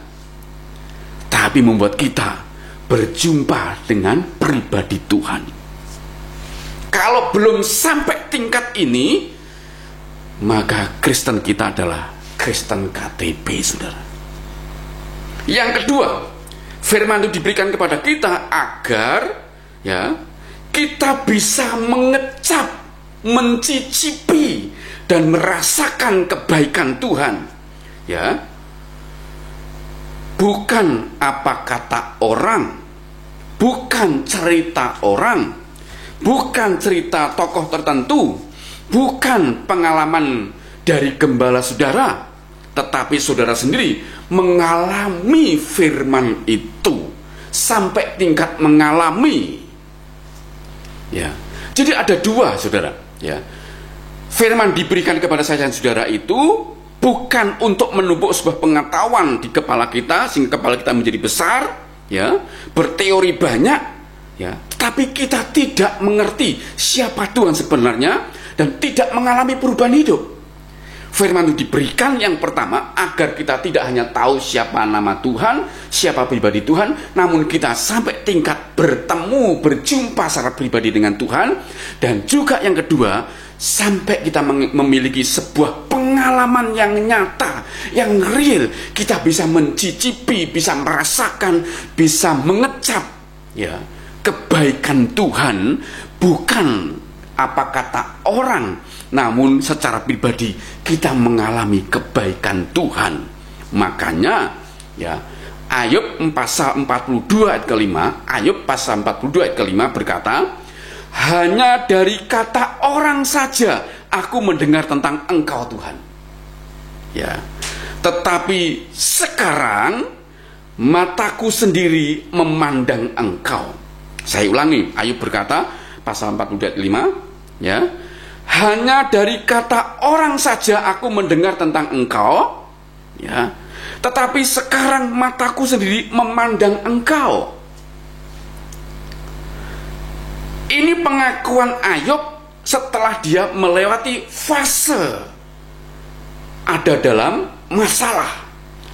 tapi membuat kita berjumpa dengan pribadi Tuhan. Kalau belum sampai tingkat ini, maka Kristen kita adalah Kristen KTP, saudara. Yang kedua, firman itu diberikan kepada kita agar, ya, kita bisa mengecap, mencicipi, dan merasakan kebaikan Tuhan, ya. Bukan apa kata orang, bukan cerita orang, bukan cerita tokoh tertentu, bukan pengalaman dari gembala saudara, tetapi saudara sendiri mengalami firman itu sampai tingkat mengalami, ya. Jadi ada dua, saudara, ya. Firman diberikan kepada saya dan saudara itu bukan untuk menumpuk sebuah pengetahuan di kepala kita sehingga kepala kita menjadi besar, ya, berteori banyak, ya, tapi kita tidak mengerti siapa Tuhan sebenarnya dan tidak mengalami perubahan hidup. Firman itu diberikan yang pertama agar kita tidak hanya tahu siapa nama Tuhan, siapa pribadi Tuhan, namun kita sampai tingkat bertemu, berjumpa secara pribadi dengan Tuhan. Dan juga yang kedua, sampai kita memiliki sebuah pengalaman yang nyata, yang real. Kita bisa mencicipi, bisa merasakan, bisa mengecap, ya, kebaikan Tuhan, bukan apa kata orang, namun secara pribadi kita mengalami kebaikan Tuhan. Makanya, ya, Ayub pasal 42 ayat ke-5, Ayub pasal 42 ayat ke-5 berkata, hanya dari kata orang saja aku mendengar tentang Engkau Tuhan, ya, tetapi sekarang mataku sendiri memandang Engkau. Saya ulangi, Ayub berkata pasal 42 ayat 5, ya, hanya dari kata orang saja aku mendengar tentang Engkau, ya, tetapi sekarang mataku sendiri memandang engkau. Ini pengakuan Ayub setelah dia melewati fase ada dalam masalah,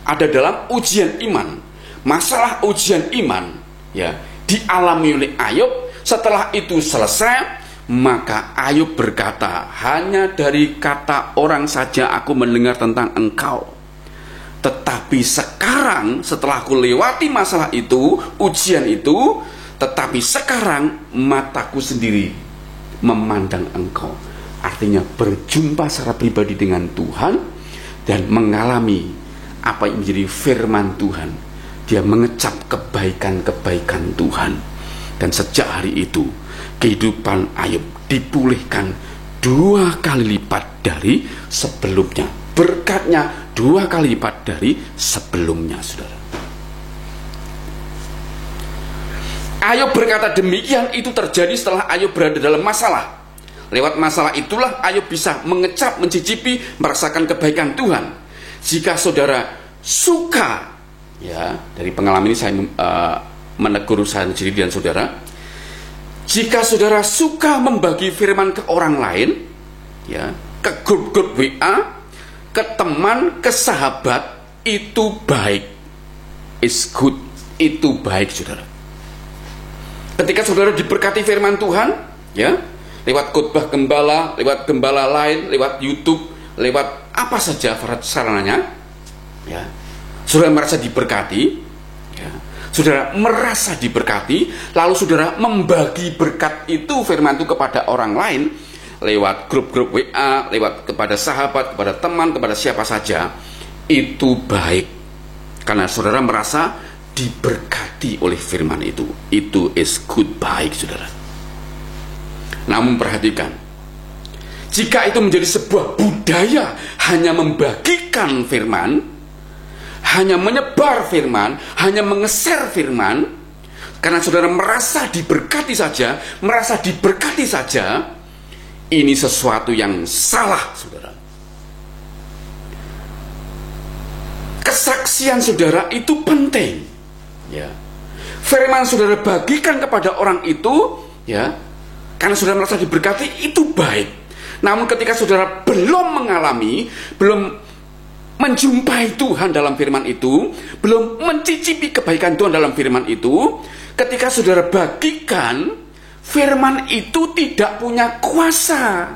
ada dalam ujian iman. Masalah ujian iman ya dialami oleh Ayub. Setelah itu selesai, maka Ayub berkata, hanya dari kata orang saja aku mendengar tentang engkau. Tetapi sekarang setelah aku lewati masalah itu, ujian itu, tetapi sekarang mataku sendiri memandang engkau. Artinya berjumpa secara pribadi dengan Tuhan dan mengalami apa yang menjadi firman Tuhan. Dia mengecap kebaikan-kebaikan Tuhan. Dan sejak hari itu kehidupan Ayub dipulihkan 2 kali lipat dari sebelumnya. Berkatnya 2 kali lipat dari sebelumnya, saudara. Ayub berkata demikian itu terjadi setelah Ayub berada dalam masalah. Lewat masalah itulah Ayub bisa mengecap, mencicipi, merasakan kebaikan Tuhan. Jika saudara suka, ya, dari pengalaman ini saya menegur saya sendiri dan saudara, jika saudara suka membagi firman ke orang lain, ya, ke grup-grup WA, ke teman, ke sahabat, itu baik, is good, itu baik, saudara. Ketika saudara diberkati firman Tuhan, ya, lewat khotbah gembala, lewat gembala lain, lewat YouTube, lewat apa saja sarananya, ya, saudara merasa diberkati, ya, saudara merasa diberkati, lalu saudara membagi berkat itu, firman itu kepada orang lain, lewat grup-grup WA, lewat kepada sahabat, kepada teman, kepada siapa saja, itu baik, karena saudara merasa diberkati oleh firman itu is good, baik, saudara. Namun perhatikan, jika itu menjadi sebuah budaya hanya membagikan firman, hanya menyebar firman, hanya mengeser firman, karena saudara merasa diberkati saja, ini sesuatu yang salah, saudara. Kesaksian saudara itu penting, ya. Firman saudara bagikan kepada orang itu, ya, karena saudara merasa diberkati, itu baik. Namun ketika saudara belum mengalami, belum menjumpai Tuhan dalam firman itu, belum mencicipi kebaikan Tuhan dalam firman itu, ketika saudara bagikan, firman itu tidak punya kuasa.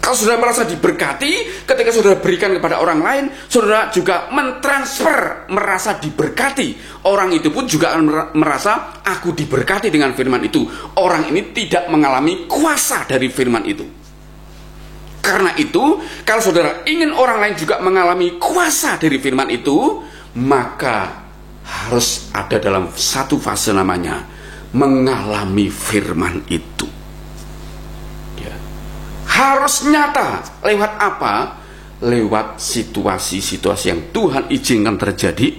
Kalau saudara merasa diberkati, ketika saudara berikan kepada orang lain, saudara juga mentransfer merasa diberkati. Orang itu pun juga akan merasa, aku diberkati dengan firman itu. Orang ini tidak mengalami kuasa dari firman itu. Karena itu, kalau saudara ingin orang lain juga mengalami kuasa dari firman itu, maka harus ada dalam satu fase namanya mengalami firman itu. Harus nyata. Lewat apa? Lewat situasi-situasi yang Tuhan izinkan terjadi,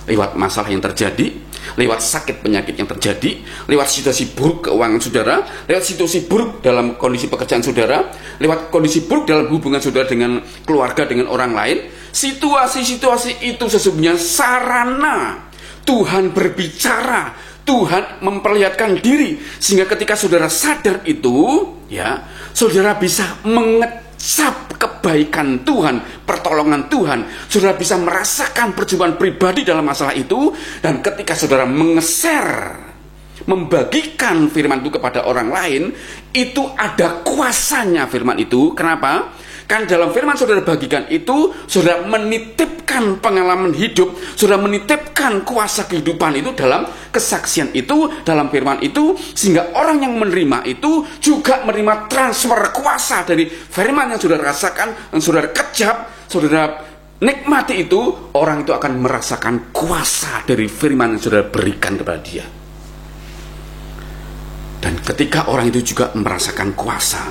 lewat masalah yang terjadi, lewat sakit penyakit yang terjadi, lewat situasi buruk keuangan saudara, lewat situasi buruk dalam kondisi pekerjaan saudara, lewat kondisi buruk dalam hubungan saudara dengan keluarga, dengan orang lain. Situasi-situasi itu sesungguhnya sarana Tuhan berbicara, Tuhan memperlihatkan diri, sehingga ketika saudara sadar itu, ya, saudara bisa mengecap kebaikan Tuhan, pertolongan Tuhan. Saudara bisa merasakan perjumpaan pribadi dalam masalah itu, dan ketika saudara mengeser, membagikan firman itu kepada orang lain, itu ada kuasanya firman itu. Kenapa? Kan dalam firman saudara bagikan itu, saudara menitipkan pengalaman hidup, saudara menitipkan kuasa kehidupan itu dalam kesaksian itu, dalam firman itu, sehingga orang yang menerima itu juga menerima transfer kuasa dari firman yang saudara rasakan, yang saudara kecap, saudara nikmati itu. Orang itu akan merasakan kuasa dari firman yang saudara berikan kepada dia. Dan ketika orang itu juga merasakan kuasa,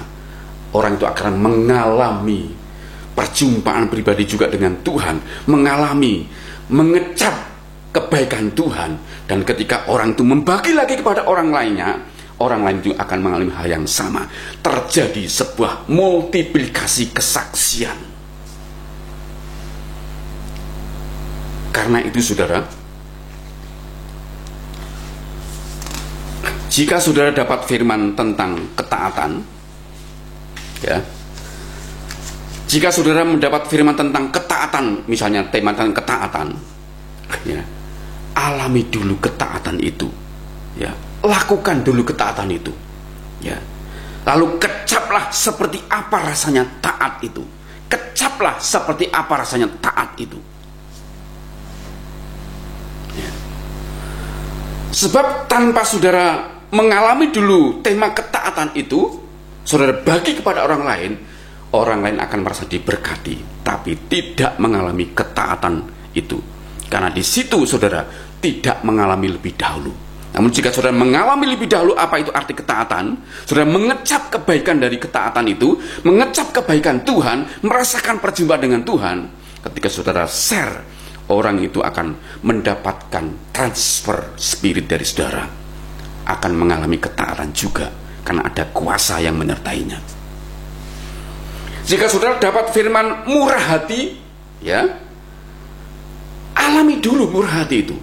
orang itu akan mengalami perjumpaan pribadi juga dengan Tuhan, mengalami, mengecap kebaikan Tuhan. Dan ketika orang itu membagi lagi kepada orang lainnya, orang lain juga akan mengalami hal yang sama. Terjadi sebuah multiplikasi kesaksian. Karena itu saudara, jika saudara dapat firman tentang ketaatan, ya, jika saudara mendapat firman tentang ketaatan, misalnya tema tentang ketaatan, ya, alami dulu ketaatan itu, ya, lakukan dulu ketaatan itu, ya, lalu kecaplah seperti apa rasanya taat itu, kecaplah seperti apa rasanya taat itu, ya. Sebab tanpa saudara mengalami dulu tema ketaatan itu, saudara bagi kepada orang lain akan merasa diberkati, tapi tidak mengalami ketaatan itu, karena di situ saudara tidak mengalami lebih dahulu. Namun jika saudara mengalami lebih dahulu apa itu arti ketaatan, saudara mengecap kebaikan dari ketaatan itu, mengecap kebaikan Tuhan, merasakan perjumpaan dengan Tuhan, ketika saudara share, orang itu akan mendapatkan transfer spirit dari saudara, akan mengalami ketaatan juga, karena ada kuasa yang menyertainya. Jika saudara dapat firman murah hati, ya, alami dulu murah hati itu,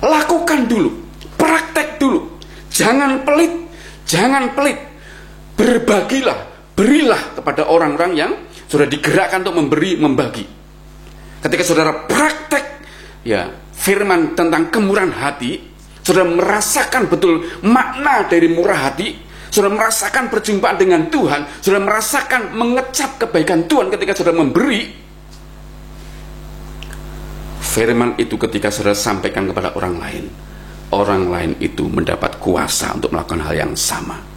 lakukan dulu, praktek dulu, jangan pelit, berbagilah, berilah kepada orang-orang yang sudah digerakkan untuk membagi. Ketika saudara praktek, ya, firman tentang kemurahan hati, saudara merasakan betul makna dari murah hati, saudara merasakan perjumpaan dengan Tuhan, saudara merasakan mengecap kebaikan Tuhan ketika saudara memberi. Firman itu ketika saudara sampaikan kepada orang lain itu mendapat kuasa untuk melakukan hal yang sama.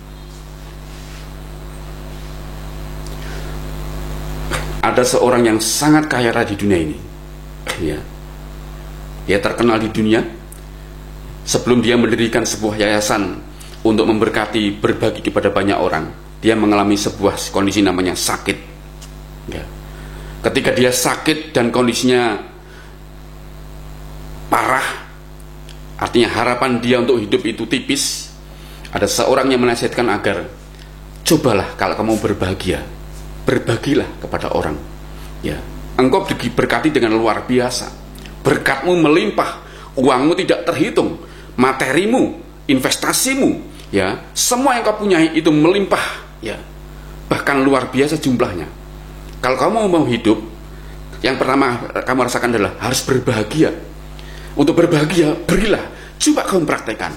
Ada seorang yang sangat kaya raya di dunia ini, ya, dia terkenal di dunia. Sebelum dia mendirikan sebuah yayasan untuk memberkati, berbagi kepada banyak orang, dia mengalami sebuah kondisi namanya sakit, ya. Ketika dia sakit dan kondisinya parah, artinya harapan dia untuk hidup itu tipis, ada seorang yang menasihatkan agar cobalah kalau kamu berbahagia, berbagilah kepada orang, ya. Engkau diberkati dengan luar biasa, berkatmu melimpah, uangmu tidak terhitung, materimu, investasimu, ya, semua yang kau punyai itu melimpah, ya, bahkan luar biasa jumlahnya. Kalau kamu mau hidup, yang pertama kamu rasakan adalah harus berbahagia. Untuk berbahagia, berilah. Coba kamu praktekkan.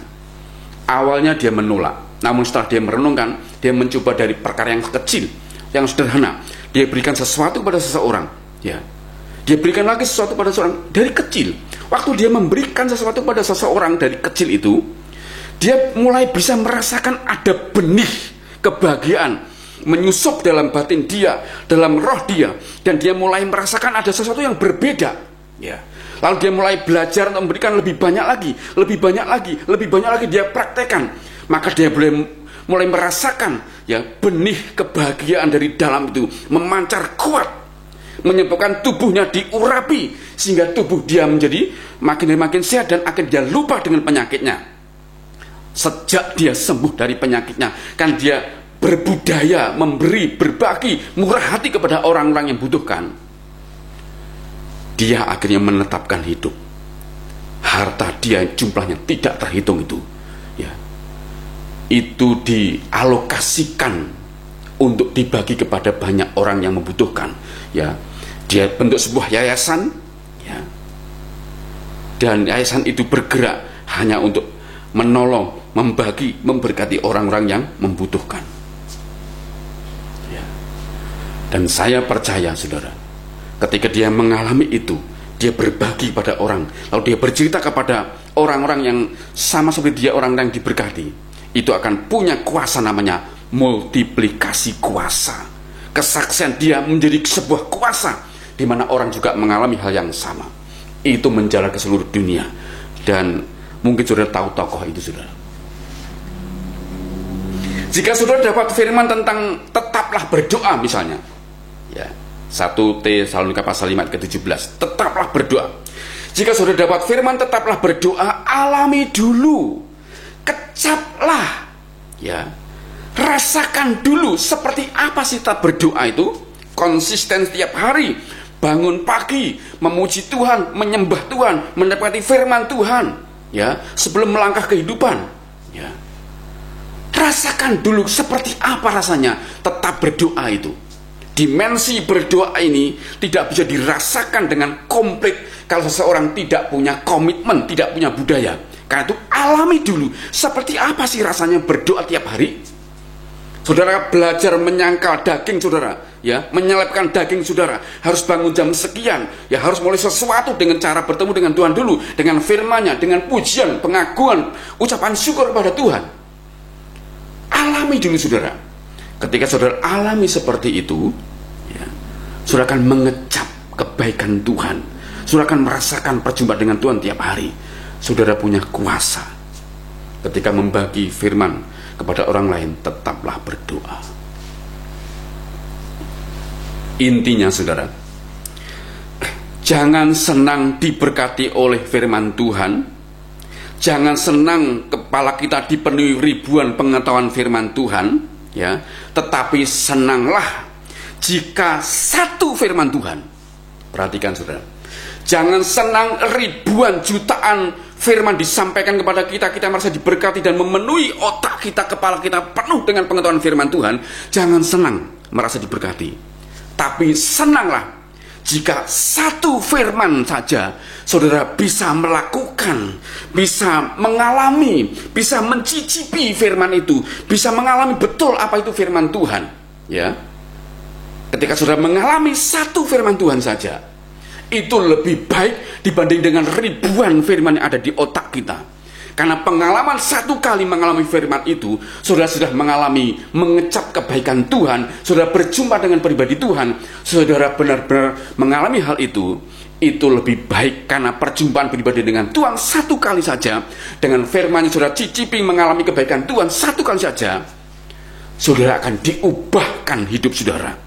Awalnya dia menolak, namun setelah dia merenungkan, dia mencoba dari perkara yang kecil, yang sederhana. Dia berikan sesuatu pada seseorang, ya, dia berikan lagi sesuatu pada seseorang dari kecil. Waktu dia memberikan sesuatu pada seseorang dari kecil itu, dia mulai bisa merasakan ada benih kebahagiaan menyusup dalam batin dia, dalam roh dia, dan dia mulai merasakan ada sesuatu yang berbeda, ya. Lalu dia mulai belajar untuk memberikan lebih banyak lagi dia praktekkan. Maka dia mulai merasakan, ya, benih kebahagiaan dari dalam itu memancar kuat, menyebabkan tubuhnya diurapi sehingga tubuh dia menjadi makin sehat dan akhirnya dia lupa dengan penyakitnya. Sejak dia sembuh dari penyakitnya, kan dia berbudaya, memberi, berbagi, murah hati kepada orang-orang yang butuhkan. Dia akhirnya menetapkan hidup. Harta dia jumlahnya tidak terhitung itu, ya, itu dialokasikan untuk dibagi kepada banyak orang yang membutuhkan, ya. Dia bentuk sebuah yayasan, ya, dan yayasan itu bergerak hanya untuk menolong, membagi, memberkati orang-orang yang membutuhkan, ya. Dan saya percaya saudara, ketika dia mengalami itu, dia berbagi pada orang, lalu dia bercerita kepada orang-orang yang sama seperti dia, orang yang diberkati, itu akan punya kuasa namanya multiplikasi kuasa. Kesaksian dia menjadi sebuah kuasa di mana orang juga mengalami hal yang sama. Itu menjalar ke seluruh dunia. Dan mungkin saudara tahu tokoh itu, saudara. Jika saudara dapat firman tentang tetaplah berdoa misalnya, ya, 1 Tesalonika pasal 5 ayat ke-17, tetaplah berdoa. Jika saudara dapat firman tetaplah berdoa, alami dulu, kecaplah, ya, rasakan dulu seperti apa sih kita berdoa itu, konsisten setiap hari, bangun pagi, memuji Tuhan, menyembah Tuhan, mendapati firman Tuhan, ya, sebelum melangkah kehidupan, ya. Rasakan dulu seperti apa rasanya tetap berdoa itu. Dimensi berdoa ini tidak bisa dirasakan dengan komplit kalau seseorang tidak punya komitmen, tidak punya budaya. Karena itu alami dulu seperti apa sih rasanya berdoa tiap hari. Saudara belajar menyangkal daging saudara, ya, menyelipkan daging saudara, harus bangun jam sekian, ya, harus mulai sesuatu dengan cara bertemu dengan Tuhan dulu, dengan firman-Nya, dengan pujian, pengakuan, ucapan syukur kepada Tuhan. Alami dulu saudara. Ketika saudara alami seperti itu, ya, saudara akan mengecap kebaikan Tuhan. Saudara akan merasakan perjumpaan dengan Tuhan tiap hari. Saudara punya kuasa ketika membagi firman kepada orang lain. Tetaplah berdoa. Intinya saudara, jangan senang diberkati oleh firman Tuhan. Jangan senang kepala kita dipenuhi ribuan pengetahuan firman Tuhan, ya, tetapi senanglah jika satu firman Tuhan. Perhatikan saudara, jangan senang ribuan jutaan firman disampaikan kepada kita, kita merasa diberkati dan memenuhi otak kita, kepala kita penuh dengan pengetahuan firman Tuhan. Jangan senang merasa diberkati, tapi senanglah jika satu firman saja saudara bisa melakukan, bisa mengalami, bisa mencicipi firman itu, bisa mengalami betul apa itu firman Tuhan, ya. Ketika saudara mengalami satu firman Tuhan saja, itu lebih baik dibanding dengan ribuan firman yang ada di otak kita. Karena pengalaman satu kali mengalami firman itu, saudara sudah mengalami, mengecap kebaikan Tuhan, saudara berjumpa dengan pribadi Tuhan, saudara benar-benar mengalami hal itu lebih baik karena perjumpaan pribadi dengan Tuhan satu kali saja, dengan firman yang saudara cicipi mengalami kebaikan Tuhan satu kali saja, saudara akan diubahkan hidup saudara.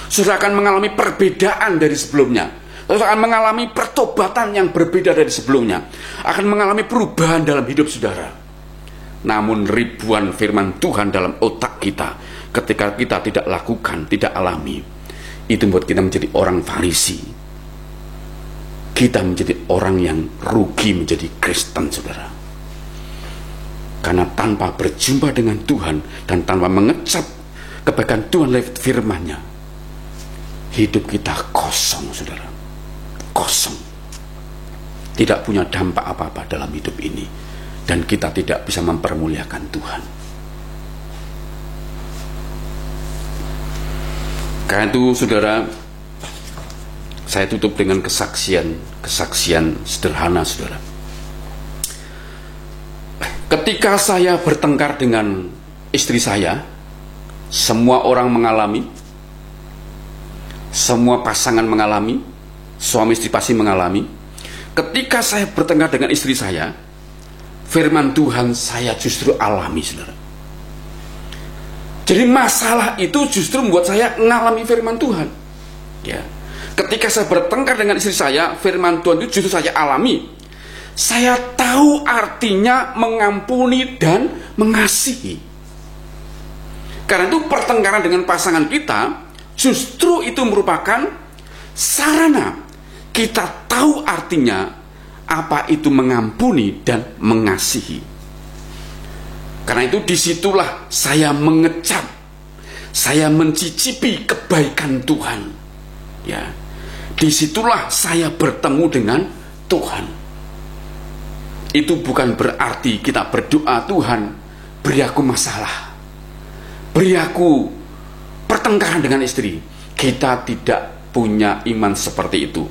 Saudara akan mengalami perbedaan dari sebelumnya. Saudara akan mengalami pertobatan yang berbeda dari sebelumnya, akan mengalami perubahan dalam hidup saudara. Namun ribuan firman Tuhan dalam otak kita, ketika kita tidak lakukan, tidak alami, itu membuat kita menjadi orang Farisi. Kita menjadi orang yang rugi menjadi Kristen saudara. Karena tanpa berjumpa dengan Tuhan dan tanpa mengecap kebaikan Tuhan lewat firman-Nya, hidup kita kosong saudara. Kosong, tidak punya dampak apa-apa dalam hidup ini, dan kita tidak bisa mempermuliakan Tuhan. Karena itu saudara, saya tutup dengan kesaksian sederhana saudara. Ketika saya bertengkar dengan istri saya, semua orang mengalami, semua pasangan mengalami, suami istri pasti mengalami. Ketika saya bertengkar dengan istri saya, firman Tuhan saya justru alami saudara. Jadi masalah itu justru membuat saya mengalami firman Tuhan, ya. Ketika saya bertengkar dengan istri saya, firman Tuhan itu justru saya alami. Saya tahu artinya mengampuni dan mengasihi. Karena itu pertengkaran dengan pasangan kita justru itu merupakan sarana kita tahu artinya apa itu mengampuni dan mengasihi. Karena itu disitulah saya mengecap, saya mencicipi kebaikan Tuhan, ya. Disitulah saya bertemu dengan Tuhan. Itu bukan berarti kita berdoa, Tuhan beri aku masalah, beri aku pertengkaran dengan istri. Kita tidak punya iman seperti itu.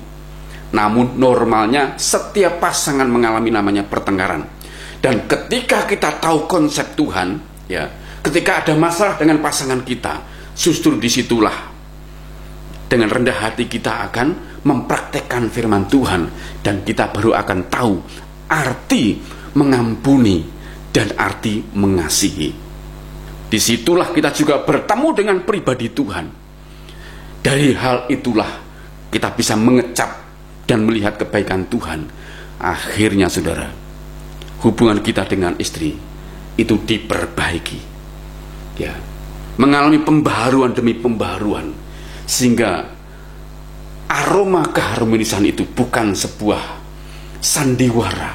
Namun normalnya setiap pasangan mengalami namanya pertengkaran. Dan ketika kita tahu konsep Tuhan, ya, ketika ada masalah dengan pasangan kita, justru disitulah dengan rendah hati kita akan mempraktekkan firman Tuhan, dan kita baru akan tahu arti mengampuni dan arti mengasihi. Disitulah kita juga bertemu dengan pribadi Tuhan. Dari hal itulah kita bisa mengecap dan melihat kebaikan Tuhan. Akhirnya saudara, hubungan kita dengan istri itu diperbaiki, ya, mengalami pembaharuan demi pembaharuan, sehingga aroma keharmonisan itu bukan sebuah sandiwara,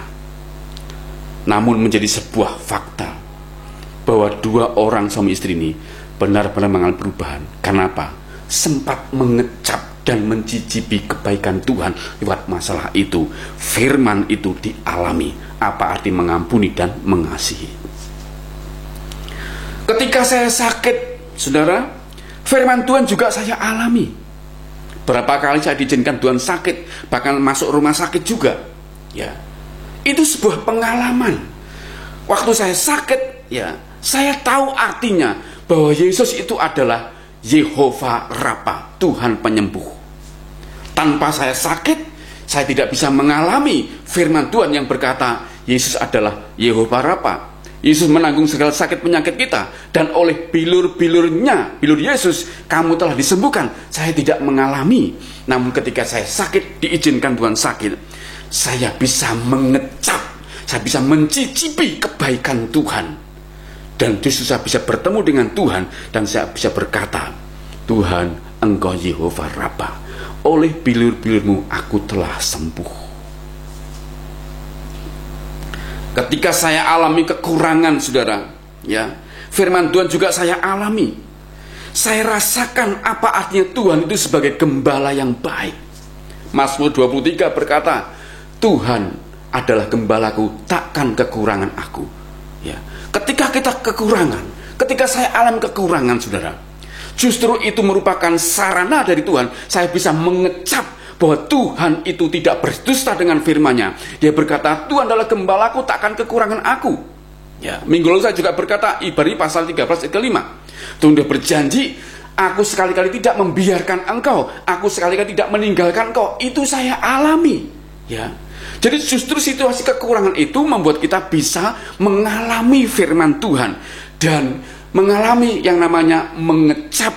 namun menjadi sebuah fakta bahwa dua orang suami istri ini benar-benar mengalami perubahan. Kenapa? Sempat mengecap dan mencicipi kebaikan Tuhan lewat masalah itu. Firman itu dialami. Apa arti mengampuni dan mengasihi? Ketika saya sakit, saudara, firman Tuhan juga saya alami. Berapa kali saya diizinkan Tuhan sakit, bahkan masuk rumah sakit juga. Ya, itu sebuah pengalaman. Waktu saya sakit, ya, saya tahu artinya bahwa Yesus itu adalah Yehova Rafa, Tuhan penyembuh. Tanpa saya sakit, saya tidak bisa mengalami firman Tuhan yang berkata Yesus adalah Yehova Rafa. Yesus menanggung segala sakit penyakit kita, dan oleh bilur Yesus kamu telah disembuhkan. Saya tidak mengalami, namun ketika saya sakit, diizinkan Tuhan sakit, saya bisa mengecap, saya bisa mencicipi kebaikan Tuhan, dan justru saya bisa bertemu dengan Tuhan, dan saya bisa berkata, Tuhan, Engkau Yehova Rafa, oleh bilur-bilurmu aku telah sembuh. Ketika saya alami kekurangan, saudara, ya, firman Tuhan juga saya alami. Saya rasakan apa artinya Tuhan itu sebagai gembala yang baik. Mazmur 23 berkata, Tuhan adalah gembalaku, takkan kekurangan aku. Ya, ketika kita kekurangan, ketika saya alami kekurangan, saudara, justru itu merupakan sarana dari Tuhan. Saya bisa mengecap bahwa Tuhan itu tidak berdusta dengan firman-Nya. Dia berkata, Tuhan adalah gembalaku, takkan kekurangan aku. Ya, minggu lalu saya juga berkata, Ibrani pasal 13 ayat ke-5. Tuhan sudah berjanji, aku sekali-kali tidak membiarkan engkau, aku sekali-kali tidak meninggalkan engkau. Itu saya alami. Ya. Jadi justru situasi kekurangan itu membuat kita bisa mengalami firman Tuhan dan mengalami yang namanya mengecap,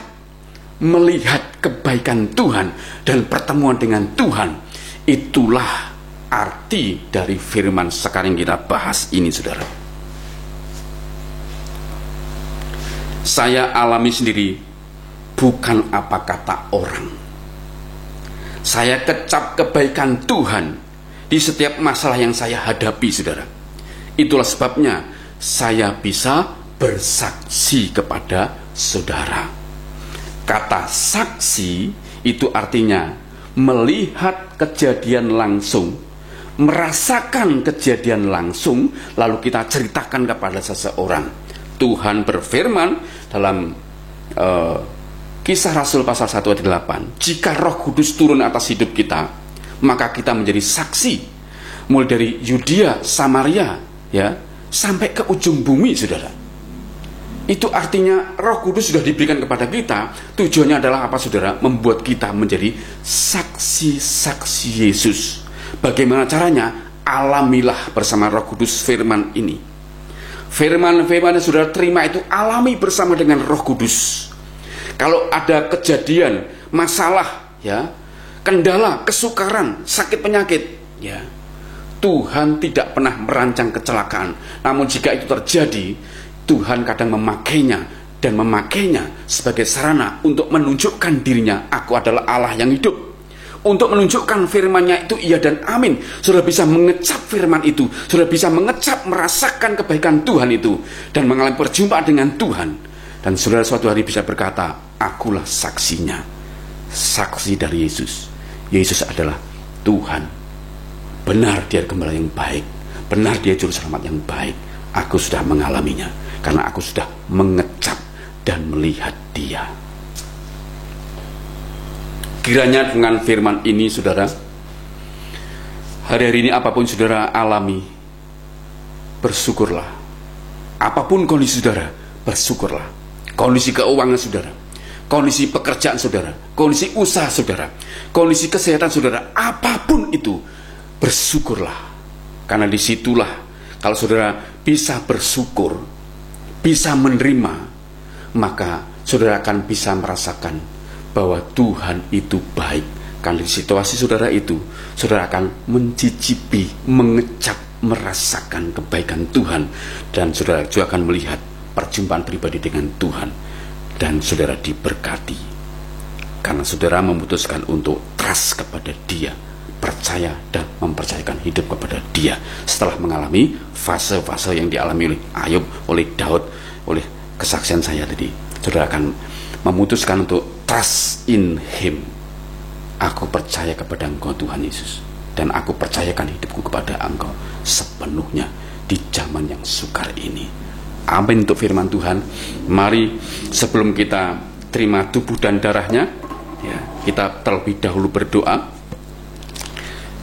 melihat kebaikan Tuhan dan pertemuan dengan Tuhan. Itulah arti dari firman sekarang yang kita bahas ini, saudara. Saya alami sendiri, bukan apa kata orang. Saya kecap kebaikan Tuhan di setiap masalah yang saya hadapi, saudara. Itulah sebabnya saya bisa bersaksi kepada saudara. Kata saksi itu artinya melihat kejadian langsung, merasakan kejadian langsung, lalu kita ceritakan kepada seseorang. Tuhan berfirman dalam Kisah Rasul pasal 1 ayat 8, jika Roh Kudus turun atas hidup kita, maka kita menjadi saksi, mulai dari Yudea, Samaria, ya, sampai ke ujung bumi, saudara. Itu artinya Roh Kudus sudah diberikan kepada kita. Tujuannya adalah apa, saudara? Membuat kita menjadi saksi-saksi Yesus. Bagaimana caranya? Alamilah bersama Roh Kudus firman ini. Firman-firman yang saudara terima itu alami bersama dengan Roh Kudus. Kalau ada kejadian, masalah, ya, kendala, kesukaran, sakit penyakit, ya, Tuhan tidak pernah merancang kecelakaan. Namun jika itu terjadi, Tuhan kadang memakainya dan memakainya sebagai sarana untuk menunjukkan dirinya, aku adalah Allah yang hidup. Untuk menunjukkan firman-Nya itu iya dan amin. Sudah bisa mengecap firman itu, sudah bisa mengecap, merasakan kebaikan Tuhan itu, dan mengalami perjumpaan dengan Tuhan. Dan saudara suatu hari bisa berkata, akulah saksinya, saksi dari Yesus. Yesus adalah Tuhan. Benar dia gembala yang baik, benar dia juru selamat yang baik. Aku sudah mengalaminya, karena aku sudah mengecap dan melihat dia. Kiranya dengan firman ini, saudara, hari-hari ini apapun saudara alami, bersyukurlah. Apapun kondisi saudara, bersyukurlah. Kondisi keuangan saudara, kondisi pekerjaan saudara, kondisi usaha saudara, kondisi kesehatan saudara, apapun itu, bersyukurlah. Karena disitulah kalau saudara bisa bersyukur, bisa menerima, maka saudara akan bisa merasakan bahwa Tuhan itu baik. Karena di situasi saudara itu, saudara akan mencicipi, mengecap, merasakan kebaikan Tuhan, dan saudara juga akan melihat perjumpaan pribadi dengan Tuhan, dan saudara diberkati. Karena saudara memutuskan untuk trust kepada Dia, percaya dan mempercayakan hidup kepada Dia. Setelah mengalami fase-fase yang dialami oleh Ayub, oleh Daud, oleh kesaksian saya tadi, saudara akan memutuskan untuk trust in Him. Aku percaya kepada Engkau Tuhan Yesus, dan aku percayakan hidupku kepada Engkau sepenuhnya di zaman yang sukar ini. Amin untuk firman Tuhan. Mari sebelum kita terima tubuh dan darahnya, ya, kita terlebih dahulu berdoa,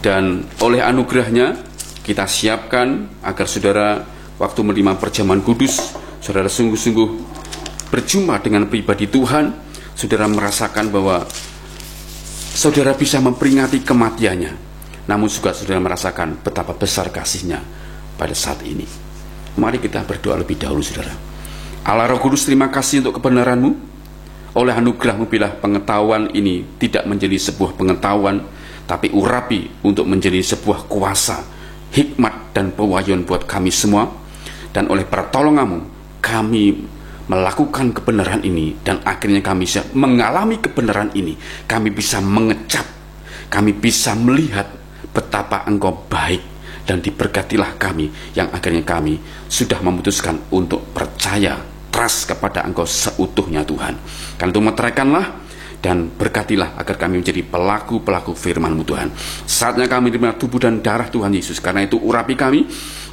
dan oleh anugerahnya kita siapkan agar saudara waktu menerima perjamuan kudus, saudara sungguh-sungguh berjumpa dengan pribadi Tuhan. Saudara merasakan bahwa saudara bisa memperingati kematiannya, namun juga saudara merasakan betapa besar kasih-Nya pada saat ini. Mari kita berdoa lebih dahulu, saudara. Allah Roh Kudus, terima kasih untuk kebenaran-Mu. Oleh anugerah-Mu, bilah pengetahuan ini tidak menjadi sebuah pengetahuan, tapi urapi untuk menjadi sebuah kuasa, hikmat dan pewahyuan buat kami semua. Dan oleh pertolongan-Mu, kami melakukan kebenaran ini, dan akhirnya kami bisa mengalami kebenaran ini. Kami bisa mengecap, kami bisa melihat betapa Engkau baik, dan diberkatilah kami yang akhirnya kami sudah memutuskan untuk percaya, trust kepada Engkau seutuhnya Tuhan. Karena itu meteraikanlah dan berkatilah agar kami menjadi pelaku-pelaku firman-Mu Tuhan. Saatnya kami menerima tubuh dan darah Tuhan Yesus. Karena itu urapi kami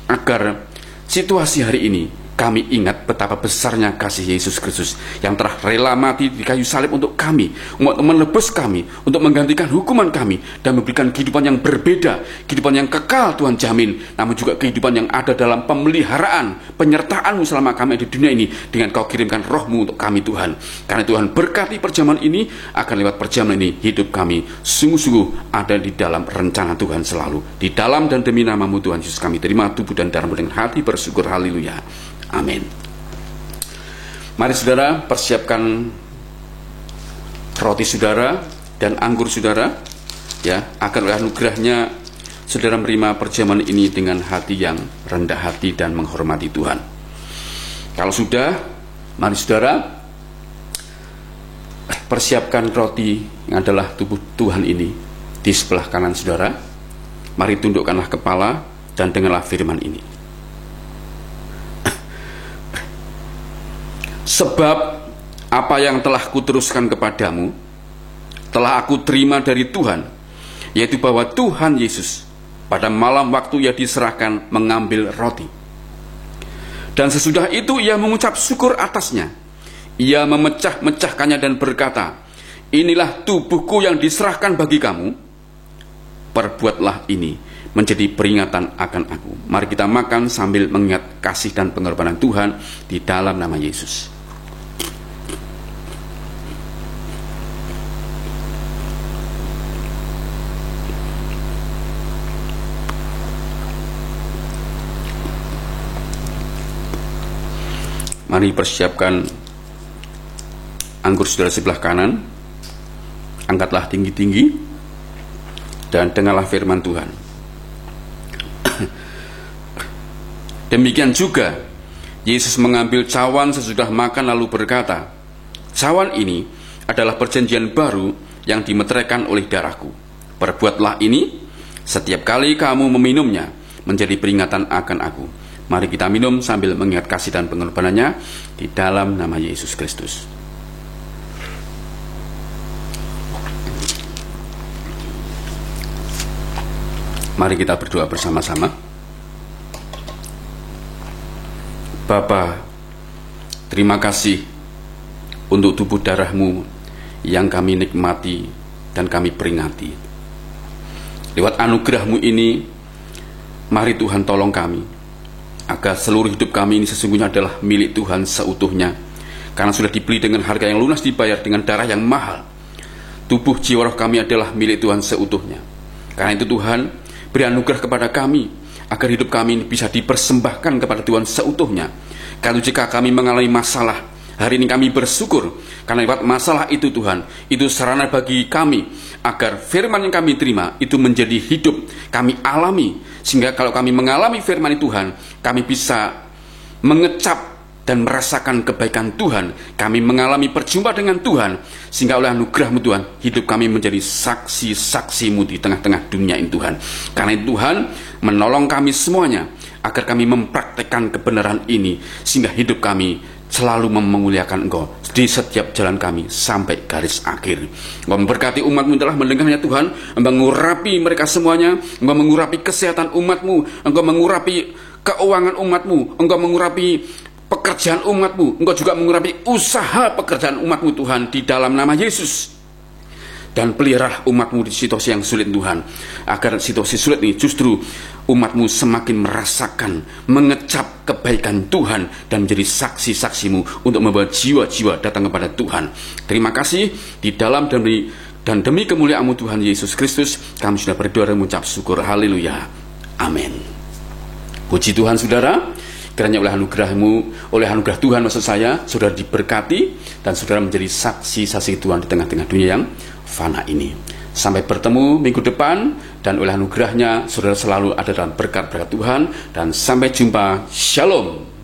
agar situasi hari ini kami ingat betapa besarnya kasih Yesus Kristus yang telah rela mati di kayu salib untuk kami, untuk menebus kami, untuk menggantikan hukuman kami, dan memberikan kehidupan yang berbeda, kehidupan yang kekal Tuhan jamin, namun juga kehidupan yang ada dalam pemeliharaan, penyertaan-Mu selama kami ada di dunia ini, dengan Kau kirimkan Roh-Mu untuk kami Tuhan. Karena Tuhan berkati perjamuan ini, akan lewat perjamuan ini hidup kami sungguh-sungguh ada di dalam rencana Tuhan selalu. Di dalam dan demi nama-Mu Tuhan Yesus kami terima tubuh dan darah-Mu dengan hati bersyukur. Haleluya. Amin. Mari saudara persiapkan roti saudara dan anggur saudara, ya, agar oleh anugerahnya saudara menerima perjamuan ini dengan hati yang rendah hati dan menghormati Tuhan. Kalau sudah, mari saudara persiapkan roti yang adalah tubuh Tuhan ini di sebelah kanan saudara. Mari tundukkanlah kepala dan dengarlah firman ini. Sebab apa yang telah kuteruskan kepadamu telah aku terima dari Tuhan, yaitu bahwa Tuhan Yesus pada malam waktu Ia diserahkan mengambil roti, dan sesudah itu Ia mengucap syukur atasnya. Ia memecah-mecahkannya dan berkata, inilah tubuhku yang diserahkan bagi kamu, perbuatlah ini menjadi peringatan akan aku. Mari kita makan sambil mengingat kasih dan pengorbanan Tuhan di dalam nama Yesus. Mari persiapkan anggur saudara sebelah kanan. Angkatlah tinggi-tinggi dan dengarlah firman Tuhan. Demikian juga Yesus mengambil cawan sesudah makan lalu berkata, cawan ini adalah perjanjian baru yang dimeteraikan oleh darahku. Perbuatlah ini setiap kali kamu meminumnya menjadi peringatan akan aku. Mari kita minum sambil mengingat kasih dan pengorbanannya di dalam nama Yesus Kristus. Mari kita berdoa bersama-sama. Bapa, terima kasih untuk tubuh darah-Mu yang kami nikmati dan kami peringati. Lewat anugerah-Mu ini, mari Tuhan tolong kami agar seluruh hidup kami ini sesungguhnya adalah milik Tuhan seutuhnya, karena sudah dibeli dengan harga yang lunas, dibayar dengan darah yang mahal. Tubuh jiwa roh kami adalah milik Tuhan seutuhnya. Karena itu Tuhan, beri anugerah kepada kami agar hidup kami ini bisa dipersembahkan kepada Tuhan seutuhnya. Karena jika kami mengalami masalah, hari ini kami bersyukur karena lewat masalah itu Tuhan, itu sarana bagi kami agar firman yang kami terima itu menjadi hidup, kami alami. Sehingga kalau kami mengalami firman Tuhan, kami bisa mengecap dan merasakan kebaikan Tuhan, kami mengalami perjumpaan dengan Tuhan, sehingga oleh anugerah-Mu Tuhan, hidup kami menjadi saksi-saksi-Mu di tengah-tengah dunia ini Tuhan. Karena itu Tuhan, menolong kami semuanya, agar kami mempraktekkan kebenaran ini, sehingga hidup kami selalu memuliakan Engkau di setiap jalan kami sampai garis akhir. Engkau memberkati umat-Mu telah mendengarnya Tuhan. Engkau mengurapi mereka semuanya. Engkau mengurapi kesehatan umat-Mu. Engkau mengurapi keuangan umat-Mu. Engkau mengurapi pekerjaan umat-Mu. Engkau juga mengurapi usaha pekerjaan umat-Mu Tuhan, di dalam nama Yesus. Dan pelihara umat-Mu di situasi yang sulit Tuhan, agar situasi sulit ini justru umat-Mu semakin merasakan, mengecap kebaikan Tuhan, dan menjadi saksi-saksi-Mu untuk membawa jiwa-jiwa datang kepada Tuhan. Terima kasih. Di dalam dan demi kemuliaan-Mu Tuhan Yesus Kristus, kami sudah berdoa dan mengucap syukur. Haleluya. Amin. Puji Tuhan saudara. Kiranya oleh anugerah Tuhan maksud saya, saudara diberkati dan saudara menjadi saksi-saksi Tuhan di tengah-tengah dunia yang fana ini. Sampai bertemu minggu depan, dan oleh anugerahnya saudara selalu ada dalam berkat-berkat Tuhan, dan sampai jumpa. Shalom.